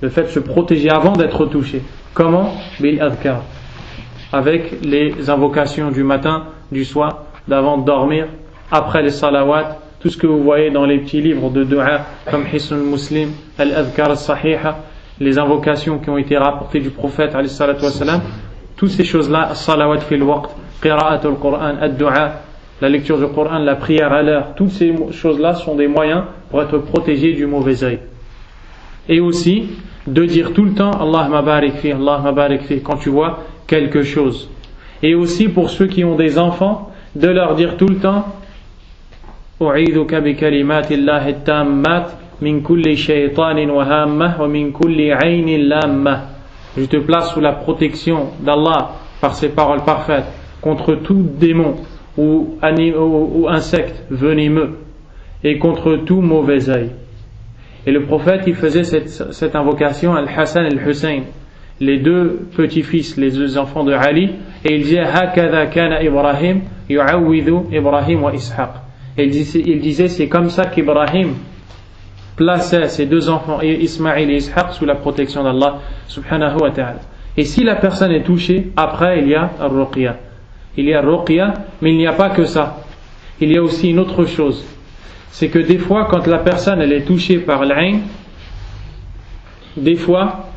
le fait de se protéger avant d'être touché. Comment? Bil adhkar, avec les invocations du matin, du soir, d'avant de dormir, après les salawat, tout ce que vous voyez dans les petits livres de dua comme Hisnul Muslim, Al-Adhkar al-Sahiha, les invocations qui ont été rapportées du prophète alayhi salatu wassalam, toutes ces choses-là, salawat fil waqt, qira'atul Qur'an, ad-dua, la lecture du Coran, la prière à l'heure, toutes ces choses-là sont des moyens pour être protégé du mauvais œil. Et aussi de dire tout le temps Allahumma barik fi, Allahumma barik fi quand tu vois quelque chose. Et aussi pour ceux qui ont des enfants, de leur dire tout le temps U'idhuka bi kalimatillahi at-tammat min kulli shaytanin wa hammah wa min kulli aynin lammah. Je te place sous la protection d'Allah par ses paroles parfaites contre tout démon ou insecte venimeux et contre tout mauvais œil. Et le prophète il faisait cette invocation Al-Hassan et Al-Hussein, les deux petits-fils, les deux enfants de Ali, et il disait Hakadha kana Ibrahim yu'awwidhu Ibrahim wa Ishaq. Et il disait c'est comme ça qu'Ibrahim plaçait ses deux enfants, Ismaïl et Ishaq, sous la protection d'Allah subhanahu wa ta'ala. Et si la personne est touchée, après il y a al-ruqya. Il y a al-ruqya, mais il n'y a pas que ça. Il y a aussi une autre chose. C'est que des fois, quand la personne elle est touchée par l'ayn, des fois,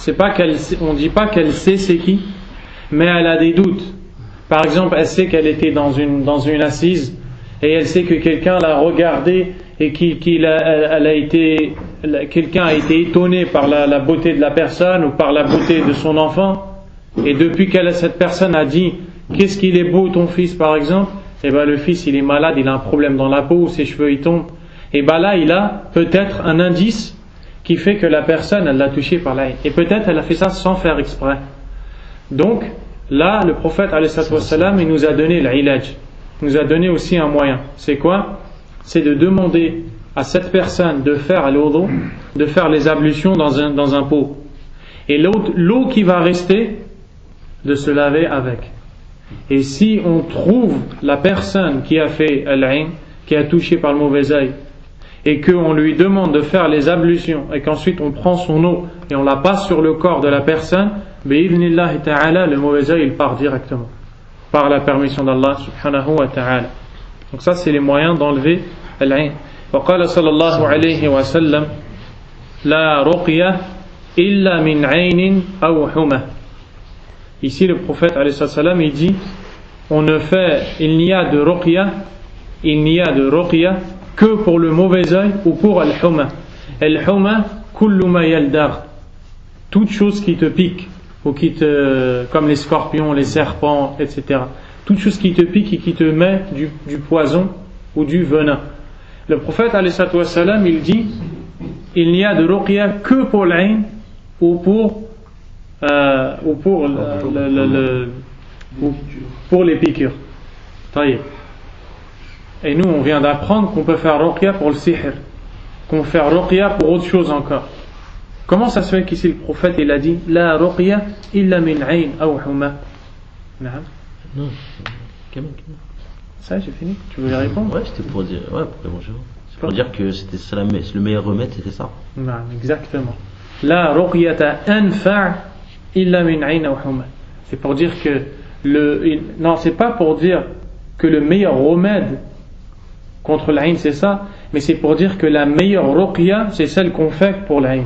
on ne dit pas qu'elle sait c'est qui, mais elle a des doutes. Par exemple, elle sait qu'elle était dans une assise et elle sait que quelqu'un l'a regardée et quelqu'un a été étonné par la beauté de la personne ou par la beauté de son enfant. Et depuis que cette personne a dit Qu'est-ce qu'il est beau ton fils par exemple? Et ben le fils il est malade, il a un problème dans la peau, ou ses cheveux ils tombent. Et ben là il a peut-être un indice qui fait que la personne elle l'a touché par l'aïn. Et peut-être elle a fait ça sans faire exprès. Donc là le prophète alayhi salam il nous a donné l'ilaj. Il nous a donné aussi un moyen. C'est quoi? C'est de demander à cette personne de faire l'oudou, de faire les ablutions dans un pot. Et l'eau qui va rester, de se laver avec. Et si on trouve la personne qui a fait al-ayn, qui a touché par le mauvais œil, et qu'on lui demande de faire les ablutions, et qu'ensuite on prend son eau et on la passe sur le corps de la personne, bi'idhnillahi ta'ala, le mauvais œil il part directement, par la permission d'Allah subhanahu wa ta'ala. Donc ça c'est les moyens d'enlever al-ayn. وقال صلى الله عليه وسلم لا رقية إلا من عين أو حمى. Ici le prophète alayhi salam il dit il n'y a de ruqya que pour le mauvais œil ou pour al-huma. Al-huma kullu ma yaldar, toute chose qui te pique ou comme les scorpions, les serpents, etc. Toute chose qui te pique et qui te met du poison ou du venin. Le prophète alayhi salam il dit il n'y a de ruqya que pour l'ayn ou pour les piqûres. Et nous on vient d'apprendre qu'on peut faire ruqya pour le sihr, qu'on peut faire ruqya pour autre chose encore. Comment ça se fait qu'ici le prophète il a dit la ruqya illa min ayn aw huma? Non, ça j'ai fini, tu voulais répondre? Ouais, c'était pour dire, c'est pour dire que c'était ça, le meilleur remède c'était ça. Non, exactement. La ruqyata anfa' illa min ayn aw huma. C'est pour dire que non, c'est pas pour dire que le meilleur remède contre l'ayn c'est ça, mais c'est pour dire que la meilleure ruqya c'est celle qu'on fait pour l'ayn.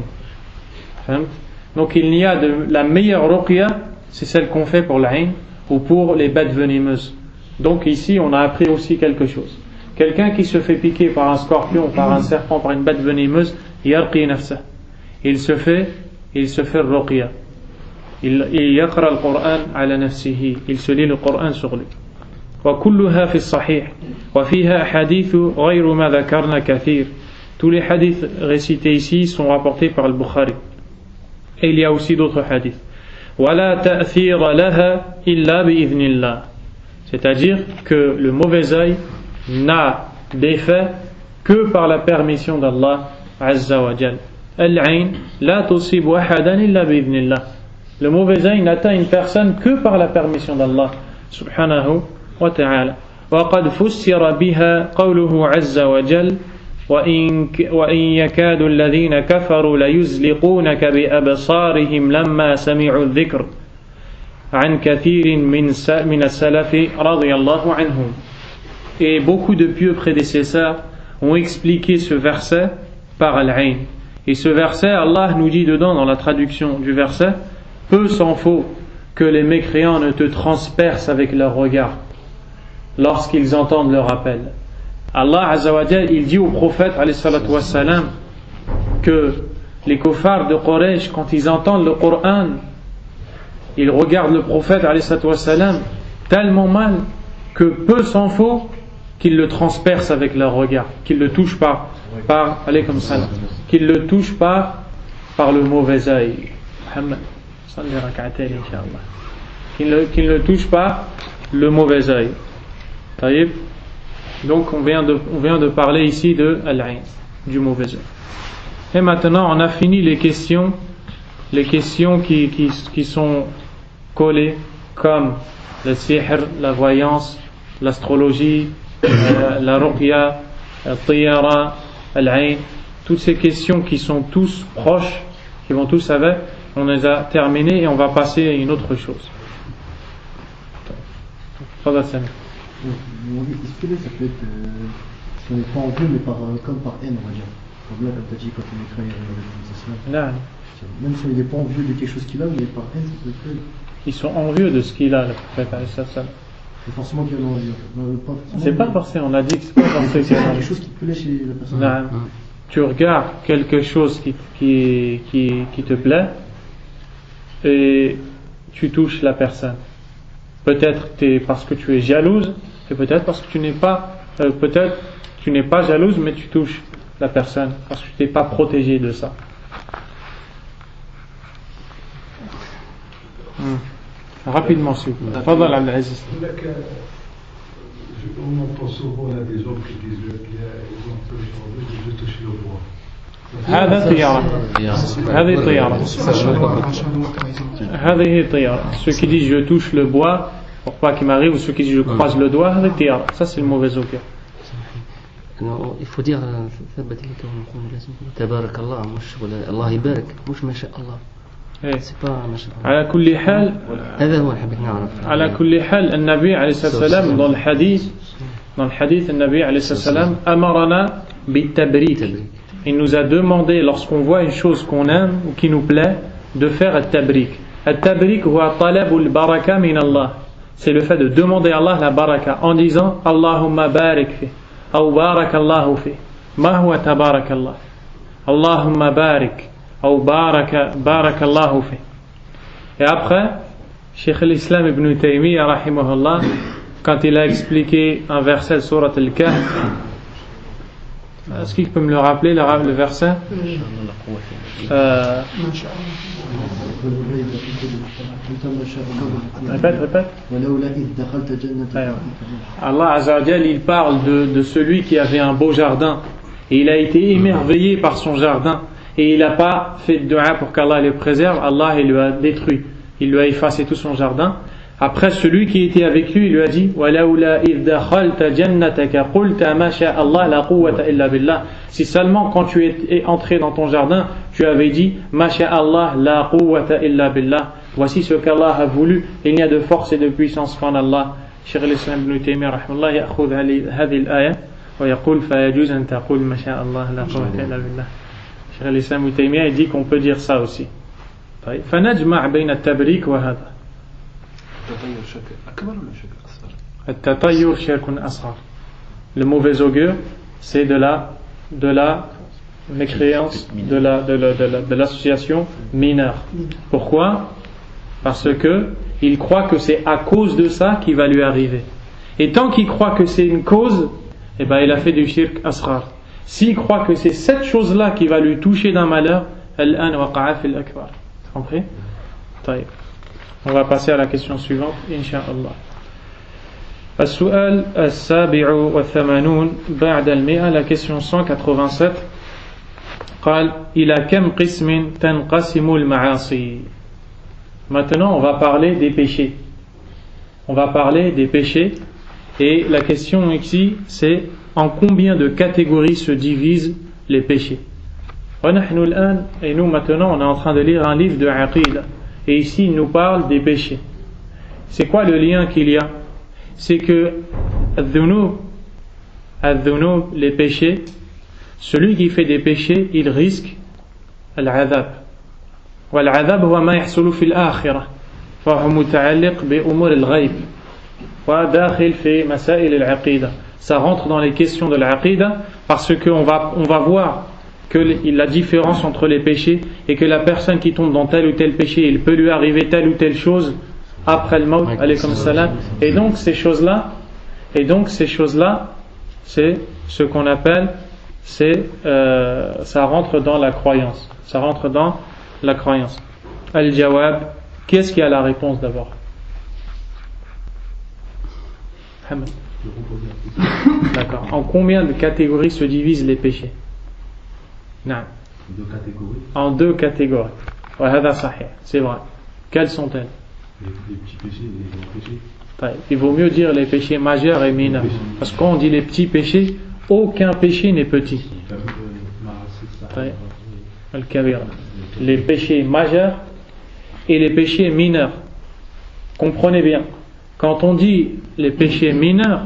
Donc il y a la meilleure ruqya c'est celle qu'on fait pour l'ayn ou pour les bêtes venimeuses. Donc ici on a appris aussi quelque chose. Quelqu'un qui se fait piquer par un scorpion, par un serpent, par une bête venimeuse, yarqi nafsah. Il se fait ruqya. Il yaqra al-Qur'an ala nafsihi. Il se lit le Qur'an sur lui. وكلها في الصحيح وفيها حديث غير ما ذكرنا كثير. Tous les hadiths récités ici sont rapportés par le Bukhari. Et il y a aussi d'autres hadiths. ولا تأثير لها إلا بإذن الله. C'est-à-dire que le mauvais œil n'a d'effet que par la permission d'Allah Azza wa Jal. Al-ayn la tusibu ahadan illa bi'idhnillah. Le mauvais œil n'atteint une personne que par la permission d'Allah subhanahu wa ta'ala. وقد فسر بها قوله عز وجل وإن يكاد الذين كفروا ليزلقونك بأبصارهم لما سمعوا الذكر عن كثير من السلف رضي الله عنهم. Et beaucoup de pieux prédécesseurs ont expliqué ce verset par al-ayn. Et ce verset, Allah nous dit dedans dans la traduction du verset, peu s'en faut que les mécréants ne te transpercent avec leur regard lorsqu'ils entendent le rappel. Allah Azza wa Jal, il dit au prophète alayhi salatu wassalam que les kuffars de Quraysh, quand ils entendent le Coran, ils regardent le prophète alayhi salatu wassalam tellement mal que peu s'en faut qu'ils le transpercent avec leur regard, qu'ils ne le touchent pas alaykum salam, qu'ils le touchent pas par le mauvais œil. Muhammad, qu'ils ne le touchent pas le mauvais œil. Donc on vient de parler ici de al-ayn, du mauvais œil. Et maintenant on a fini les questions qui sont collées comme le sihr, la voyance, l'astrologie, la ruqya, la tiyara, al-ayn, toutes ces questions qui sont tous proches, qui vont tous avec, on les a terminées et on va passer à une autre chose. Est-ce que là ça peut être si on n'est pas en vue mais comme par haine on va dire, comme là comme tu as dit quand on écrit la même si on n'est pas envieux de quelque chose qu'il a mais par haine ça peut être. Ils sont envieux de ce qu'il a, le prophète alayhi salam. C'est forcément qu'il y a l'envie. C'est pas forcé, on a dit que c'est pas forcé. C'est quelque chose qui te plaît chez la personne. Tu regardes quelque chose qui te plaît et tu touches la personne. Peut-être parce que tu es jalouse, et peut-être parce que tu n'es pas jalouse, mais tu touches la personne, parce que tu n'es pas protégé de ça. Rapidement, s'il vous plaît. Fadal Abdelaziz. On entend souvent là des gens qui disent qu'ils ont touché le bois. هذا طيارة. هذه طيارة. هذه طيارة. Ceux qui disent je touche le bois pour pas qu'il m'arrive, ou ceux qui disent je croise le doigt, هذه طيارة. Ça c'est le mauvais augure. Il faut dire تبارك الله مش ولا الله يبارك مش ما شاء الله. C'est pas ما شاء الله. على كل حال هذا هو اللي حبيت نعرف. على كل حال النبي عليه الصلاة والسلام dans le hadith النبي عليه الصلاة والسلام أمرنا بالتبريك. Il nous a demandé, lorsqu'on voit une chose qu'on aime ou qui nous plaît, de faire al-tabrik. Al-tabrik huwa talabul baraka min Allah. C'est le fait de demander à Allah la baraka en disant Allahumma barik fi ou barakallahu fi. Ma huwa tabarakallah. Allahumma barik ou barakallahu fi. Et après, Cheikh al-Islam ibn Taymiyyah rahimahullah, quand il a expliqué un verset de Surat al-Kahf, est-ce qu'il peut me le rappeler, le verset? Répète. Allah Azza wa Jal, il parle de celui qui avait un beau jardin et il a été émerveillé par son jardin et il n'a pas fait de dua pour qu'Allah le préserve. Allah il lui a détruit, il lui a effacé tout son jardin. Après, celui qui était avec lui, il lui a dit si seulement quand tu es entré dans ton jardin, tu avais dit Masha'Allah la quwwata illa billah. Voici ce qu'Allah a voulu, il n'y a de force et de puissance qu'en Allah. Cheikh al-Islam ibn Taymiyyah rahimahullah يأخذ هذه الآية ويقول فيجوز أن تقول ما شاء الله لا قوة إلا بالله. Cheikh al-Islam ibn Taymiyyah dit qu'on peut dire ça aussi. فنجمع بين التبريك وهذا. التطير شرك أصغر. Le mauvais augure, c'est de la mécréance, de l'association mineure. Pourquoi? Parce que il croit que c'est à cause de ça qu'il va lui arriver. Et tant qu'il croit que c'est une cause, eh ben il a fait du shirk asghar. S'il croit que c'est cette chose-là qui va lui toucher d'un malheur, al-an waqa'a fil akbar. Compris? طيب. On va passer à la question suivante, Inch'Allah. السؤال السابع والثمانون بعد المئة, la question 187. قال إلى كم قسم تنقسم المعاصي. Maintenant, on va parler des péchés. On va parler des péchés. Et la question ici, c'est en combien de catégories se divisent les péchés. Et nous, maintenant, on est en train de lire un livre de Aqida. Et ici, il nous parle des péchés. C'est quoi le lien qu'il y a? C'est que les péchés, celui qui fait des péchés, il risque al-adhab. Wal-adhab huwa ma yahsulu fil akhirah. Fa huwa muta'alliq bi umur al-ghayb. Wa dakhil fi masail al-aqida. Ça rentre dans les questions de l'aqida parce qu'on va voir que la différence entre les péchés et que la personne qui tombe dans tel ou tel péché, il peut lui arriver telle ou telle chose après le maut, alaykum salam. Et donc ces choses-là, c'est ce qu'on appelle, ça rentre dans la croyance. Ça rentre dans la croyance. Al-Jawab, qu'est-ce qui a la réponse d'abord? Hamad. D'accord. En combien de catégories se divisent les péchés? Non. En deux catégories. C'est vrai. Quelles sont-elles? Les petits péchés et les grands péchés. Il vaut mieux dire les péchés majeurs et mineurs. Parce que quand on dit les petits péchés, aucun péché n'est petit. Les péchés majeurs et les péchés mineurs. Comprenez bien. Quand on dit les péchés mineurs,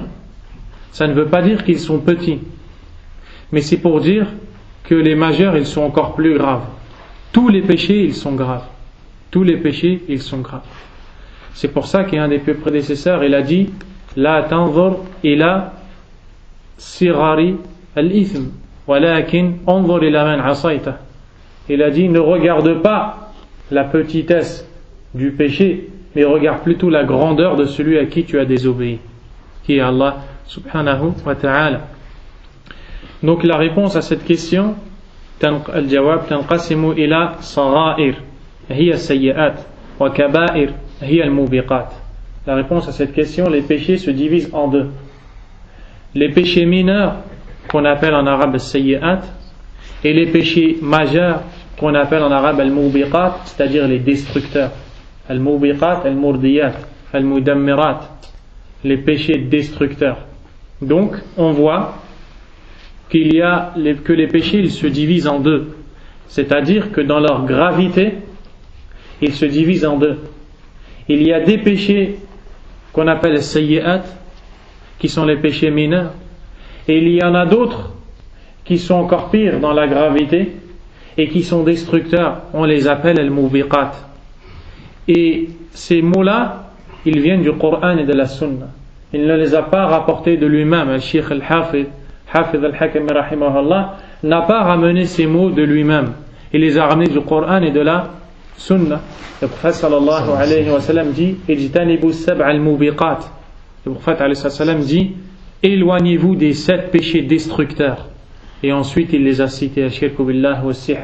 ça ne veut pas dire qu'ils sont petits. Mais c'est pour dire que les majeurs, ils sont encore plus graves. Tous les péchés, ils sont graves. Tous les péchés, ils sont graves. C'est pour ça qu'un des prédécesseurs, il a dit La tanzur ila sirari al-ithm, walakin anzur ila man asayta. Il a dit ne regarde pas la petitesse du péché mais regarde plutôt la grandeur de celui à qui tu as désobéi, qui est Allah subhanahu wa ta'ala. Donc la réponse à cette question, al-jawab tanqasimu ila sagha'ir hiya sayyi'at wa kaba'ir hiya al-mubiqat. La réponse à cette question, les péchés se divisent en deux. Les péchés mineurs qu'on appelle en arabe al-sayyi'at et les péchés majeurs qu'on appelle en arabe al-mubiqat, c'est-à-dire les destructeurs. Al-mubiqat, al-murdiyat, al-mudammirat, les péchés destructeurs. Donc on voit que les péchés ils se divisent en deux, c'est-à-dire que dans leur gravité ils se divisent en deux. Il y a des péchés qu'on appelle sayyi'at, qui sont les péchés mineurs, et il y en a d'autres qui sont encore pires dans la gravité et qui sont destructeurs, on les appelle al-mubiqat. Et ces mots-là ils viennent du Coran et de la Sunna, il ne les a pas rapportés de lui-même. Le Cheikh al-Hafid al-Hakami rahimahullah n'a pas ramené ces mots de lui-même, il les a ramenés du Coran et de la Sunna. Le prophète sallallahu alayhi wa sallam dit ijtanibu sab'a al-mubiqat. Le prophète alayhi wa sallam dit éloignez-vous des 7 péchés destructeurs, et ensuite il les a cités ashirku billah wa sihr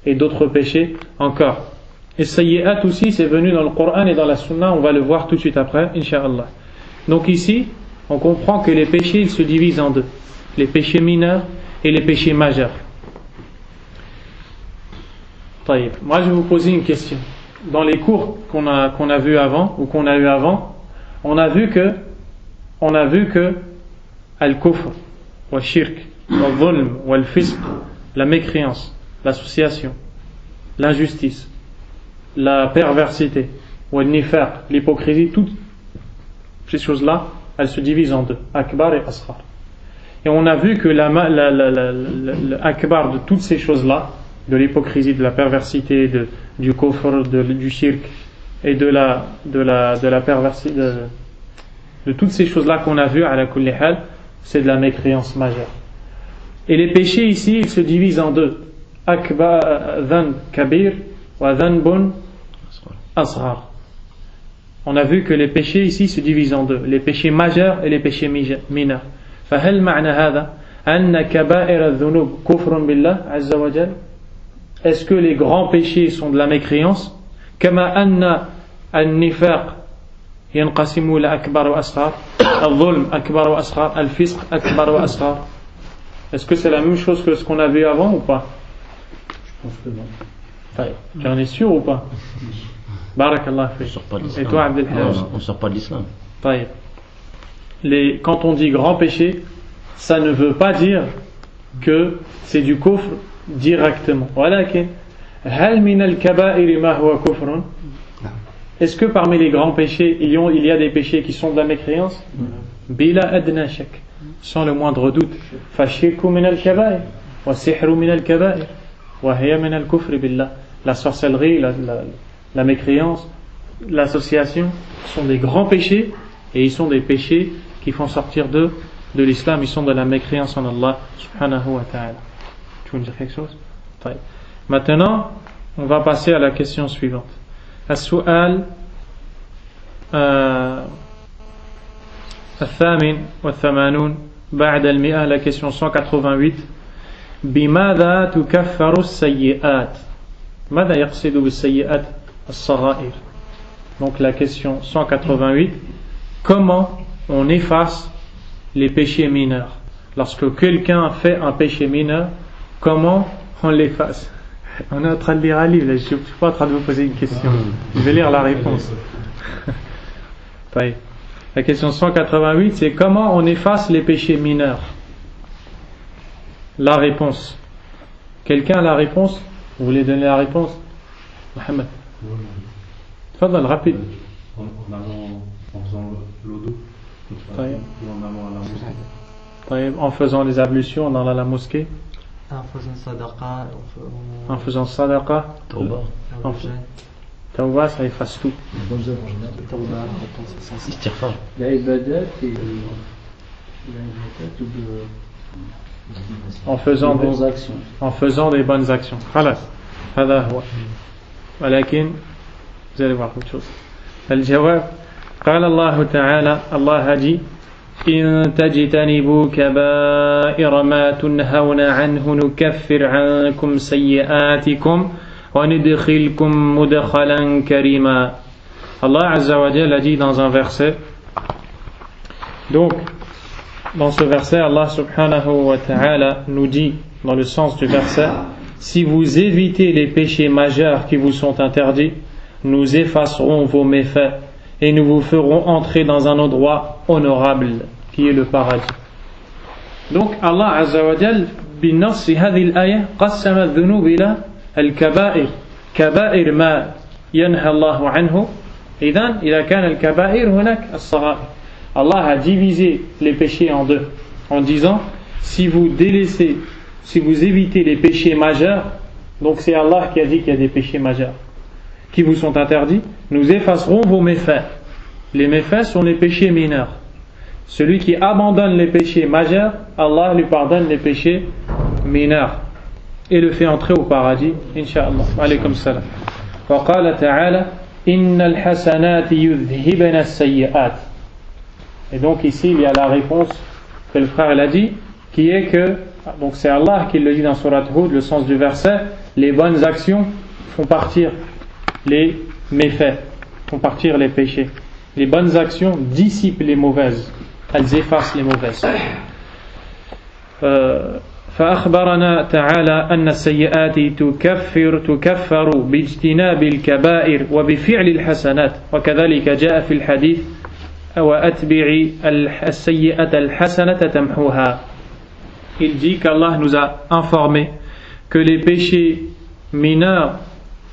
et d'autres péchés encore. Et sayyi'at aussi c'est venu dans le Coran et dans la Sunna, on va le voir tout de suite après incha'Allah. Donc ici on comprend que les péchés ils se divisent en deux, les péchés mineurs et les péchés majeurs. Moi je vais vous poser une question. Dans les cours qu'on a vu avant, ou qu'on a eu avant, on a vu que al-kufr, wa shirk, wa dhulm, wa al-fisq, la mécréance, l'association, l'injustice, la perversité, wa al-nifaq, l'hypocrisie, toutes ces choses-là, elles se divisent en deux, akbar et asghar. Et on a vu que l'akbar de toutes ces choses-là, de l'hypocrisie, de la perversité, du kufr, du shirk et de la perversité, de toutes ces choses-là qu'on a vues, ala kulli hal, c'est de la mécréance majeure. Et les péchés ici, ils se divisent en deux, akbar, dhanb kabir wa dhanbun asghar. On a vu que les péchés ici se divisent en deux, les péchés majeurs et les péchés mineurs. فهل معنى هذا أن كبائر الذنوب كفر بالله عز وجل؟ Est-ce que les grands péchés sont de la mécréance? كما أن النفاق ينقسم إلى أكبر وأصغر، الظلم أكبر وأصغر، الفسق أكبر وأصغر. Est-ce que c'est la même chose que ce qu'on a vu avant ou pas? Je pense que non. Tu en es sûr ou pas? Barakallah fi. Et toi Abdelhamid? On ne sort pas de l'islam. Quand on dit grand péché, ça ne veut pas dire que c'est du kufr directement. Est-ce que parmi les grands péchés il y a des péchés qui sont de la mécréance? Bila adna shak, sans le moindre doute. Fashirku min al-kaba'ir wa sihru min al-kaba'ir wa hiya min al-kufr billah. La sorcellerie, la mécréance, l'association sont des grands péchés, et ils sont des péchés qui font sortir de l'islam, ils sont de la mécréance en Allah subhanahu wa ta'ala. Tu veux me dire quelque chose? Maintenant, on va passer à la question suivante. As-su'al الثامن والثمانون بعد المئة, la question 188. بماذا تكفر السيئات؟ ماذا يقصد بالسيئات الصغائر? Donc la question 188, comment on efface les péchés mineurs? Lorsque quelqu'un fait un péché mineur, comment on l'efface? On est en train de lire un livre, là. Je ne suis pas en train de vous poser une question, je vais lire la réponse. La question 188, c'est comment on efface les péchés mineurs? La réponse. Quelqu'un a la réponse? Vous voulez donner la réponse? Mohamed. Fadal, rapide. En faisant l'odo, ou en allant à la mosquée. En faisant les ablutions, en allant à la mosquée. En faisant sadaqa. En faisant sadaqa. Tawba, ça efface tout. Istighfar. La ibadat et en faisant des bonnes actions. En faisant des bonnes actions. Khalas. Hada huwa. Walakin, vous allez voir autre chose. الجواب قال الله تعالى الله dit إن تجتنبوا كبائر ما تنهون عنه نكفر عنكم سيئاتكم وندخلكم مدخلا كريما. Allah Azza wa Jalla a dit dans un verset, donc dans ce verset Allah subhanahu wa ta'ala nous dit dans le sens du verset, si vous évitez les péchés majeurs qui vous sont interdits, nous effacerons vos méfaits et nous vous ferons entrer dans un endroit honorable qui est le paradis. Donc Allah Azza wa Jalla بالنص هذه الآية قسم الذنوب إلى الكبائر كبائر ما ينهى الله عنه إذا كان الكبائر هناك الصغائر. Allah a divisé les péchés en deux en disant si vous délaissez, si vous évitez les péchés majeurs, donc c'est Allah qui a dit qu'il y a des péchés majeurs qui vous sont interdits, nous effacerons vos méfaits. Les méfaits sont les péchés mineurs. Celui qui abandonne les péchés majeurs, Allah lui pardonne les péchés mineurs et le fait entrer au paradis, Inch'Allah. Alaykum salam. Wa qala ta'ala innal hasanati yudhhibna as-sayyi'at. Et donc ici il y a la réponse que le frère l'a dit, qui est que, donc c'est Allah qui le dit dans Surat Hud, le sens du verset, les bonnes actions font partir les méfaits, font partir les péchés. Les bonnes actions dissipent les mauvaises, elles effacent les mauvaises. فأخبرنا تعالى أن السيئات تكفر باجتناب الكبائر وبفعل الحسنات وكذلك جاء في الحديث وأتبع السيئة الحسنة تمحوها. Il dit qu'Allah nous a informé que les péchés mineurs,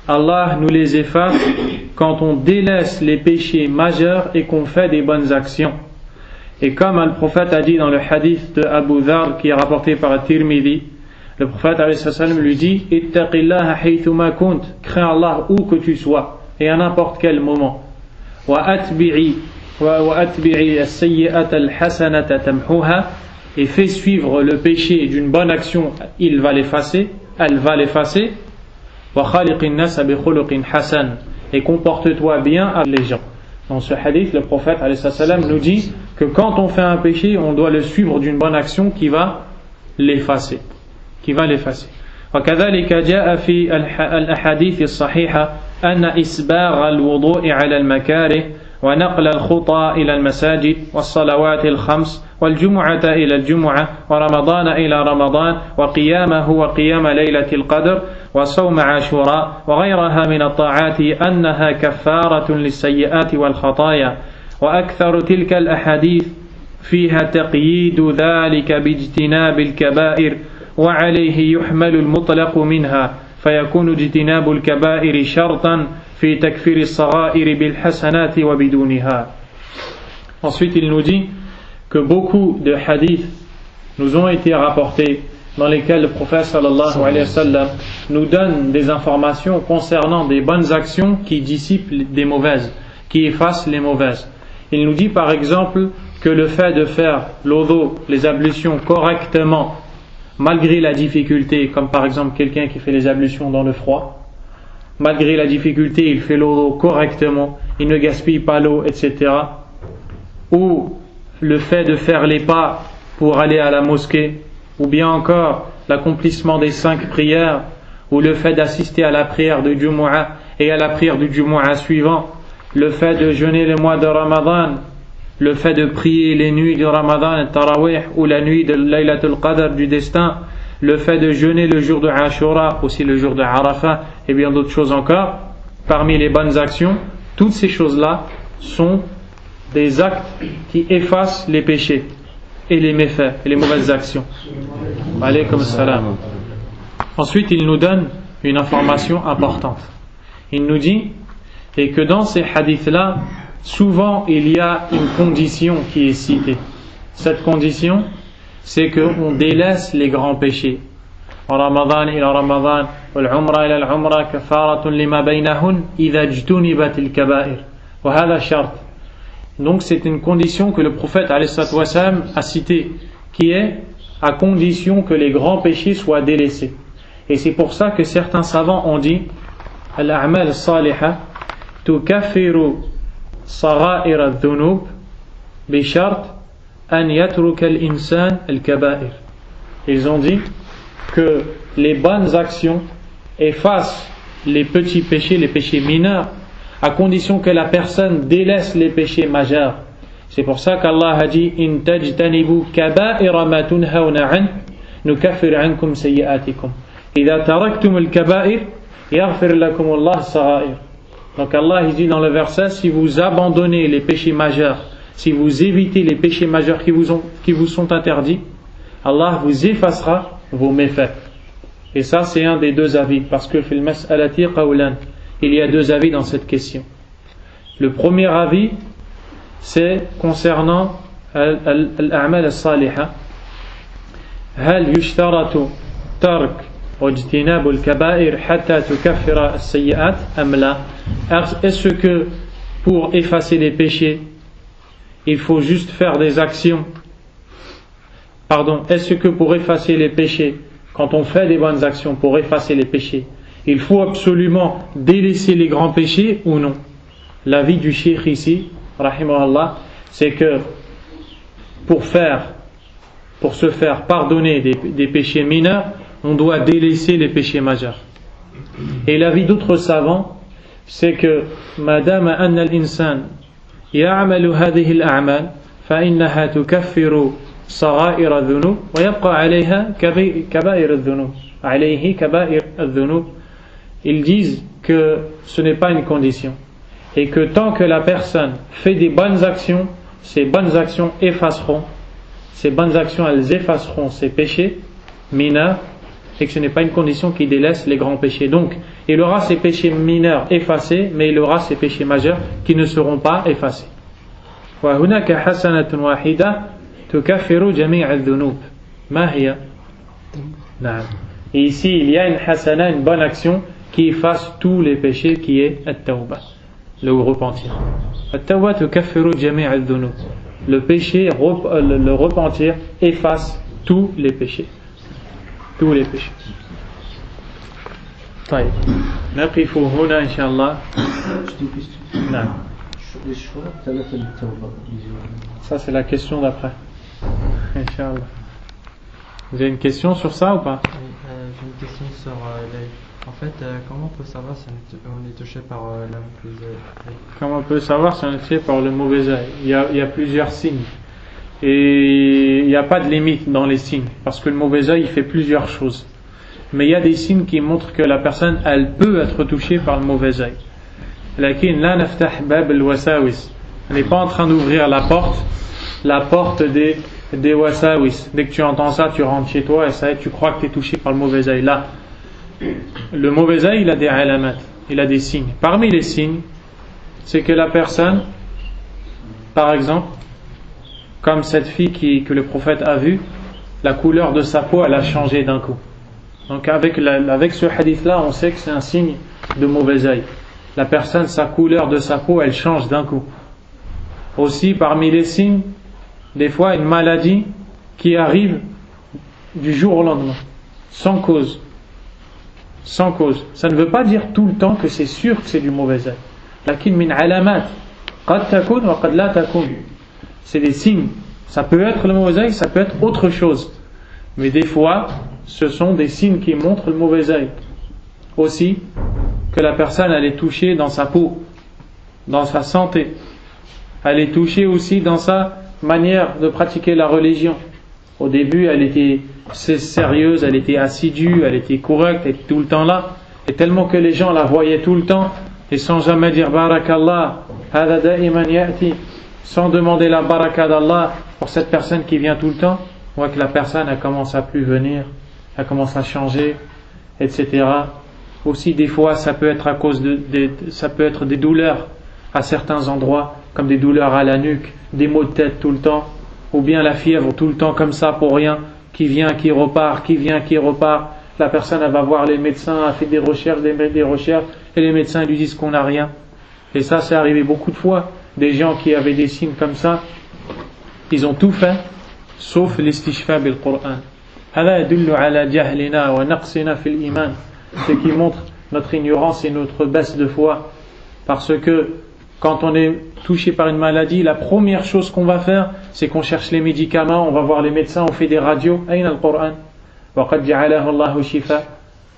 Allah nous les efface quand on délaisse les péchés majeurs et qu'on fait des bonnes actions. Et comme le prophète a dit dans le hadith de Abu Dharr qui est rapporté par Tirmidhi, le prophète lui dit ittaqillaha haythuma kunt, crains Allah où que tu sois et à n'importe quel moment. Wa atbi'i as-sayyi'ata al-hasanata tamhuha, et fais suivre le péché d'une bonne action, elle va l'effacer. Wa khaliqin nas bi khuluqin hasan, et comporte-toi bien avec les gens. Dans ce hadith, le prophète nous dit que quand on fait un péché, on doit le suivre d'une bonne action qui va l'effacer. وكذلك جاء في الأحاديث الصحيحة أن إسباغ الوضوء على المكاره ونقل الخطى إلى المساجد والصلوات الخمس والجمعة إلى الجمعة ورمضان إلى رمضان وقيامه وقيام ليلة القدر وصوم عاشوراء وغيرها من الطاعات أنها كفارة للسيئات والخطايا وأكثر تلك الأحاديث فيها تقييد ذلك باجتناب الكبائر وعليه يحمل المطلق منها فيكون اجتناب الكبائر شرطا في تكفير الصغائر بالحسنات وبدونها. Ensuite il nous dit que beaucoup de hadiths nous ont été rapportés dans lesquels le prophète sallallahu alayhi wa sallam nous donne des informations concernant des bonnes actions qui dissipent des mauvaises, qui effacent les mauvaises. Il nous dit par exemple que le fait de faire l'odo, les ablutions correctement, malgré la difficulté, comme par exemple quelqu'un qui fait les ablutions dans le froid, malgré la difficulté, il fait l'eau correctement, il ne gaspille pas l'eau, etc. Ou le fait de faire les pas pour aller à la mosquée, ou bien encore l'accomplissement des 5 prières, ou le fait d'assister à la prière de Jumu'ah et à la prière du Jumu'ah suivant, le fait de jeûner le mois de Ramadan, le fait de prier les nuits du Ramadan, le Tarawih, ou la nuit de Laylatul Qadr du destin, le fait de jeûner le jour de Ashura, aussi le jour de Arafat, et bien d'autres choses encore, parmi les bonnes actions, toutes ces choses-là sont des actes qui effacent les péchés et les méfaits et les mauvaises actions. Alaykum salam. Ensuite, il nous donne une information importante. Il nous dit, et que dans ces hadiths-là, souvent il y a une condition qui est citée. Cette condition, c'est qu'on délaisse les grands péchés. Ramadan ila Ramadan, wal umra ila al umra, kafaratun lima baynahun, idha ijtunibat al kaba'ir. Wa hadha shart. Donc c'est une condition que le prophète a citée, qui est à condition que les grands péchés soient délaissés. Et c'est pour ça que certains savants ont dit al-a'mal as-salihah tukaffiru صغائر الذنوب بشرط أن يترك الإنسان الكبائر. Ils ont dit que les bonnes actions effacent les petits péchés, les péchés mineurs, à condition que la personne délaisse les péchés majeurs. C'est pour ça qu'Allah a dit إن تجتنبوا كبائر ما تنهون عنه نكفر عنكم سيئاتكم إذا تركتم الكبائر يغفر لكم الله الصغائر. Donc Allah il dit dans le verset, si vous abandonnez les péchés majeurs, si vous évitez les péchés majeurs qui vous sont interdits, Allah vous effacera vos méfaits. Et ça c'est un des deux avis, parce que fil mas'alati qawlan, il y a deux avis dans cette question. Le premier avis, c'est concernant al-a'mal as-salihah. هل يشترط ترك واجتناب الكبائر حتى تكفر السيئات أم لا? Est-ce que pour effacer les péchés, il faut juste faire des actions? Est-ce que pour effacer les péchés, quand on fait des bonnes actions pour effacer les péchés, il faut absolument délaisser les grands péchés ou non? L'avis du cheikh ici, rahimahullah, c'est que pour se faire pardonner des péchés mineurs, on doit délaisser les péchés majeurs. Et l'avis d'autres savants, c'est que madame anna al-insan ya'malu hadhihi al-a'mal fa innaha tukaffiru sagha'ir adh-dhunub wa yabqa 'alayha kaba'ir adh-dhunub. 'Alayhi kaba'ir adh-dhunub. Ils disent que ce n'est pas une condition et que tant que la personne fait des bonnes actions, ces bonnes actions effaceront ses péchés mineurs, et que ce n'est pas une condition qui délaisse les grands péchés. Donc, il aura ses péchés mineurs effacés, mais il aura ses péchés majeurs qui ne seront pas effacés. وَهُنَاكَ حَسَنَةٌ وَاحِدَةٌ تُكَفِّرُ جَمِيعَ الذُّنُوبِ مَا هِيَ؟ Et ici, il y a une hasana, une bonne action qui efface tous les péchés, qui est at-tawbah, le repentir. At-tawbah tukaffiru jami' al-dhunub. Le péché, le repentir efface tous les péchés. Tous les péchés. طيب نقف هنا إن شاء الله. نعم. Ça c'est la question d'après. Inch'Allah. Vous avez une question sur ça ou pas? J'ai une question sur en fait, comment on peut savoir si on est touché par la mauvaise œil? Comment on peut savoir si on est touché par le mauvais œil? Il y a plusieurs signes. Et il n'y a pas de limite dans les signes, parce que le mauvais œil il fait plusieurs choses. Mais il y a des signes qui montrent que la personne elle peut être touchée par le mauvais œil. Lakin la naftah bab al-wasawis. On n'est pas en train d'ouvrir la porte des wasawis. Dès que tu entends ça, tu rentres chez toi et ça y est, tu crois que tu es touché par le mauvais œil. Là, le mauvais œil il a des alamat, il a des signes. Parmi les signes, c'est que la personne, par exemple, comme cette fille que le prophète a vue, la couleur de sa peau elle a changé d'un coup. Donc avec ce hadith là, on sait que c'est un signe de mauvais œil. La personne, sa couleur de sa peau elle change d'un coup. Aussi parmi les signes, des fois une maladie qui arrive du jour au lendemain, sans cause. Ça ne veut pas dire tout le temps que c'est sûr que c'est du mauvais œil. Lakin min alamat qad takun wa qad la takun. C'est des signes. Ça peut être le mauvais œil, ça peut être autre chose. Mais des fois, ce sont des signes qui montrent le mauvais œil. Aussi, que la personne elle est touchée dans sa peau, dans sa santé. Elle est touchée aussi dans sa manière de pratiquer la religion. Au début, elle était sérieuse, elle était assidue, elle était correcte, elle était tout le temps là. Et tellement que les gens la voyaient tout le temps, et sans jamais dire Barakallah, hada da'iman ya'ti, sans demander la baraka d'Allah pour cette personne qui vient tout le temps, on voit que la personne elle commence à plus venir, elle commence à changer, etc. Aussi des fois ça peut être à cause ça peut être des douleurs à certains endroits, comme des douleurs à la nuque, des maux de tête tout le temps, ou bien la fièvre tout le temps comme ça pour rien, qui vient, qui repart, qui vient, qui repart. La personne elle va voir les médecins, elle fait des recherches, et les médecins lui disent qu'on n'a rien. Et ça c'est arrivé beaucoup de fois. Des gens qui avaient des signes comme ça, ils ont tout fait, sauf l'istishfa bil Qur'an. هذا يدل على جهلنا ونقصنا في الإيمان. Ce qui montre notre ignorance et notre baisse de foi, parce que quand on est touché par une maladie, la première chose qu'on va faire, c'est qu'on cherche les médicaments, on va voir les médecins, on fait des radios. Aïna al-Qur'an. Wa qad ja'alahu Allahu shifa.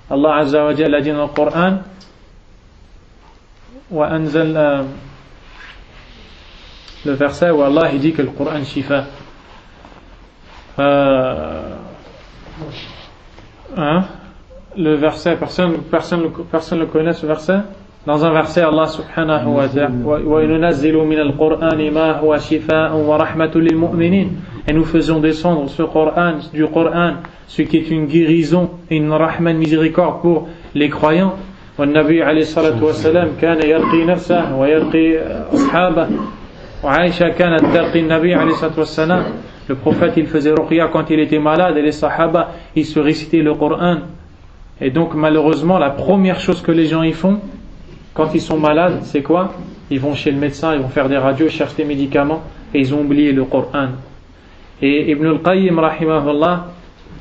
Allah Azza wa Jalla a dit dans le Coran, wa anzal, le verset où Allah il dit que le Coran shifa. Le verset, personne le connaît ce verset. Dans un verset, Allah subhanahu wa ta'ala, wa yunazzilu min al-Qur'ani ma huwa shifa'un wa rahmatun lil mu'minin. Et nous faisons descendre du Coran ce qui est une guérison et une rahma, une miséricorde pour les croyants. والنبي عليه الصلاة والسلام كان يرقي نفسه ويرقي أصحابه وعائشة كانت ترقي النبي عليه الصلاة والسلام. Le prophète il faisait ruqya quand il était malade et les sahaba ils se récitaient le Coran. Et donc malheureusement la première chose que les gens y font quand ils sont malades, c'est quoi? Ils vont chez le médecin, ils vont faire des radios, chercher des médicaments et ils ont oublié le Coran. Et Ibn al-Qayyim rahimahullah,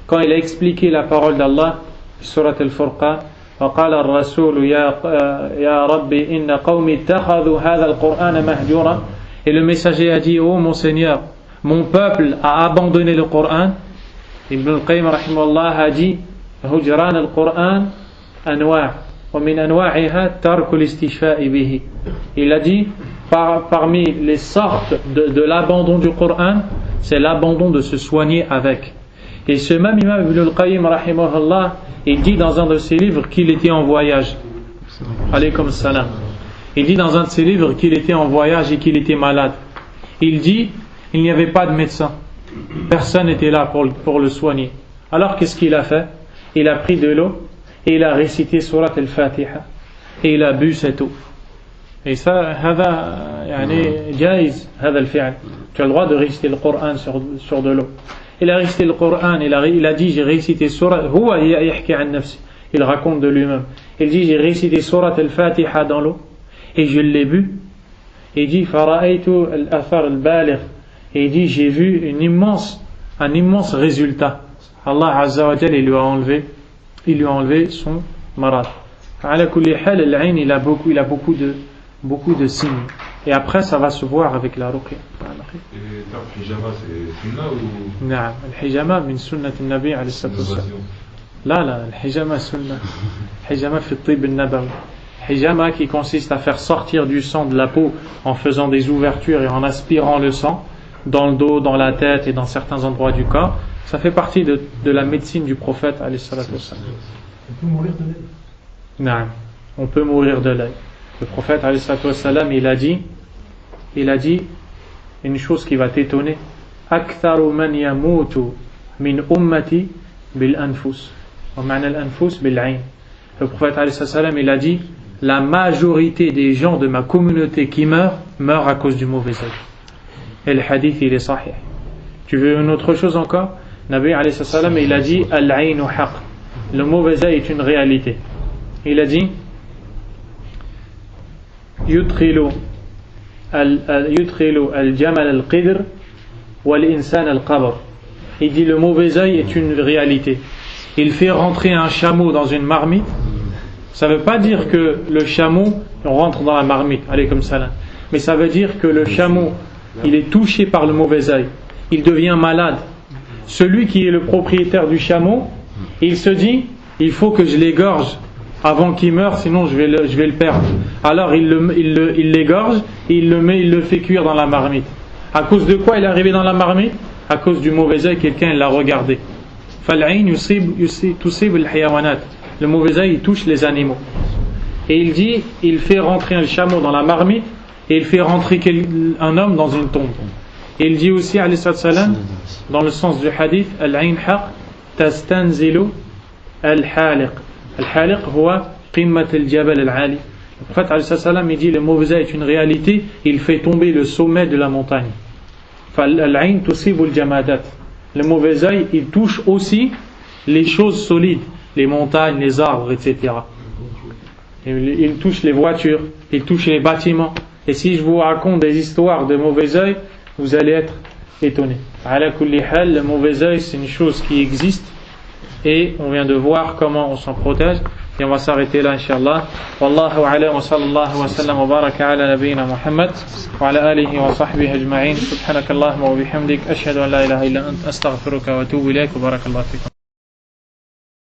quand il a expliqué la parole d'Allah, surat al-Furqan, وقال الرسول يا ربي إن قومي اتخذوا هذا القرآن مهجورا. Et le messager a dit, oh mon Seigneur, mon peuple a abandonné le Coran. Ibn al-Qayyim rahimahullah a dit, هجران القرآن أنواع ومن أنواعها ترك الاستشفاء به. Il a dit, parmi les sortes de l'abandon du Coran, c'est l'abandon de se soigner avec. Et ce même imam Ibn al-Qayyim rahimahullah, il dit dans un de ses livres qu'il était en voyage. Alaykum salam. Il dit dans un de ses livres qu'il était en voyage et qu'il était malade. Il dit, il n'y avait pas de médecin. Personne n'était là pour le soigner. Alors qu'est-ce qu'il a fait? Il a pris de l'eau et il a récité surat al-Fatiha et il a bu cette eau. Et ça, هذا يعني جائز هذا الفعل. Tu as le droit de réciter le Coran sur de l'eau. Il a récité le Coran, il a dit j'ai récité surat, il raconte de lui-même. Il dit j'ai récité surat al-Fatiha dans l'eau et je l'ai bu. Il dit fara'aytu al-athar al-baligh. Et il dit j'ai vu un immense résultat. Allah Azza wa Jalla il lui a enlevé son marad. Ala kulli hal al-ayn il a beaucoup de signes. Et après ça va se voir avec la ruqya. Et le hijama c'est sunna ou نعم الحجامة من سنة النبي عليه الصلاة والسلام. لا الحجامة سنة. الحجامة في الطب النبوي. Hijama qui consiste à faire sortir du sang de la peau en faisant des ouvertures et en aspirant le sang dans le dos, dans la tête et dans certains endroits du corps. Ça fait partie de la médecine du prophète alayhi salatu wassalam. On peut mourir de l'œil. Non, on peut mourir de l'œil. Le prophète alayhi salatu wassalam, il a dit une chose qui va t'étonner. Aktharu man yamutu min ummati bil anfus. Wa ma'na al anfus bil 'ayn. Le prophète alayhi salatu wassalam, il a dit la majorité des gens de ma communauté qui meurent à cause du mauvais œil. Et le hadith il est sahih. Tu veux une autre chose encore? Nabi alayhi salam il a dit al-aynu haq. Le mauvais œil est une réalité. Il a dit yudkhilu al-jamal al-qidr wal-insan al-qabr. Il dit le mauvais œil est une réalité. Il fait rentrer un chameau dans une marmite. Ça ne veut pas dire que le chameau rentre dans la marmite, alaykum salam. Mais ça veut dire que le chameau il est touché par le mauvais œil. Il devient malade. Celui qui est le propriétaire du chameau, il se dit il faut que je l'égorge avant qu'il meure, sinon je vais le perdre. Alors il l'égorge et il le fait cuire dans la marmite. À cause de quoi il est arrivé dans la marmite? À cause du mauvais œil, quelqu'un l'a regardé. فالعين تصيب الحيوانات. Le mauvais œil il touche les animaux. Et il dit il fait rentrer un chameau dans la marmite et il fait rentrer un homme dans une tombe. Et il dit aussi alayhi salam dans le sens du hadith al-ayn haq tastanzilu al-haliq. Al-haliq huwa qimmat al-jabal al-ali. Le prophète alayhi salam il dit le mauvais œil est une réalité, il fait tomber le sommet de la montagne. Fal-ayn tusibu al-jamadat. Le mauvais œil il touche aussi les choses solides, les montagnes, les arbres, etc. Il touche les voitures, il touche les bâtiments. Et si je vous raconte des histoires de mauvais œil, vous allez être étonné. Ala kulli hal, le mauvais œil c'est une chose qui existe et on vient de voir comment on s'en protège, et on va s'arrêter là inshallah. Wallahu a'lam wa sallallahu wa sallam wa baraka ala nabiyyina Muhammad wa ala alihi wa sahbihi ajma'in. Subhanakallahumma wa bihamdik ashhadu an la ilaha illa anta astaghfiruka wa atubu ilayk wa barakallahu fikum.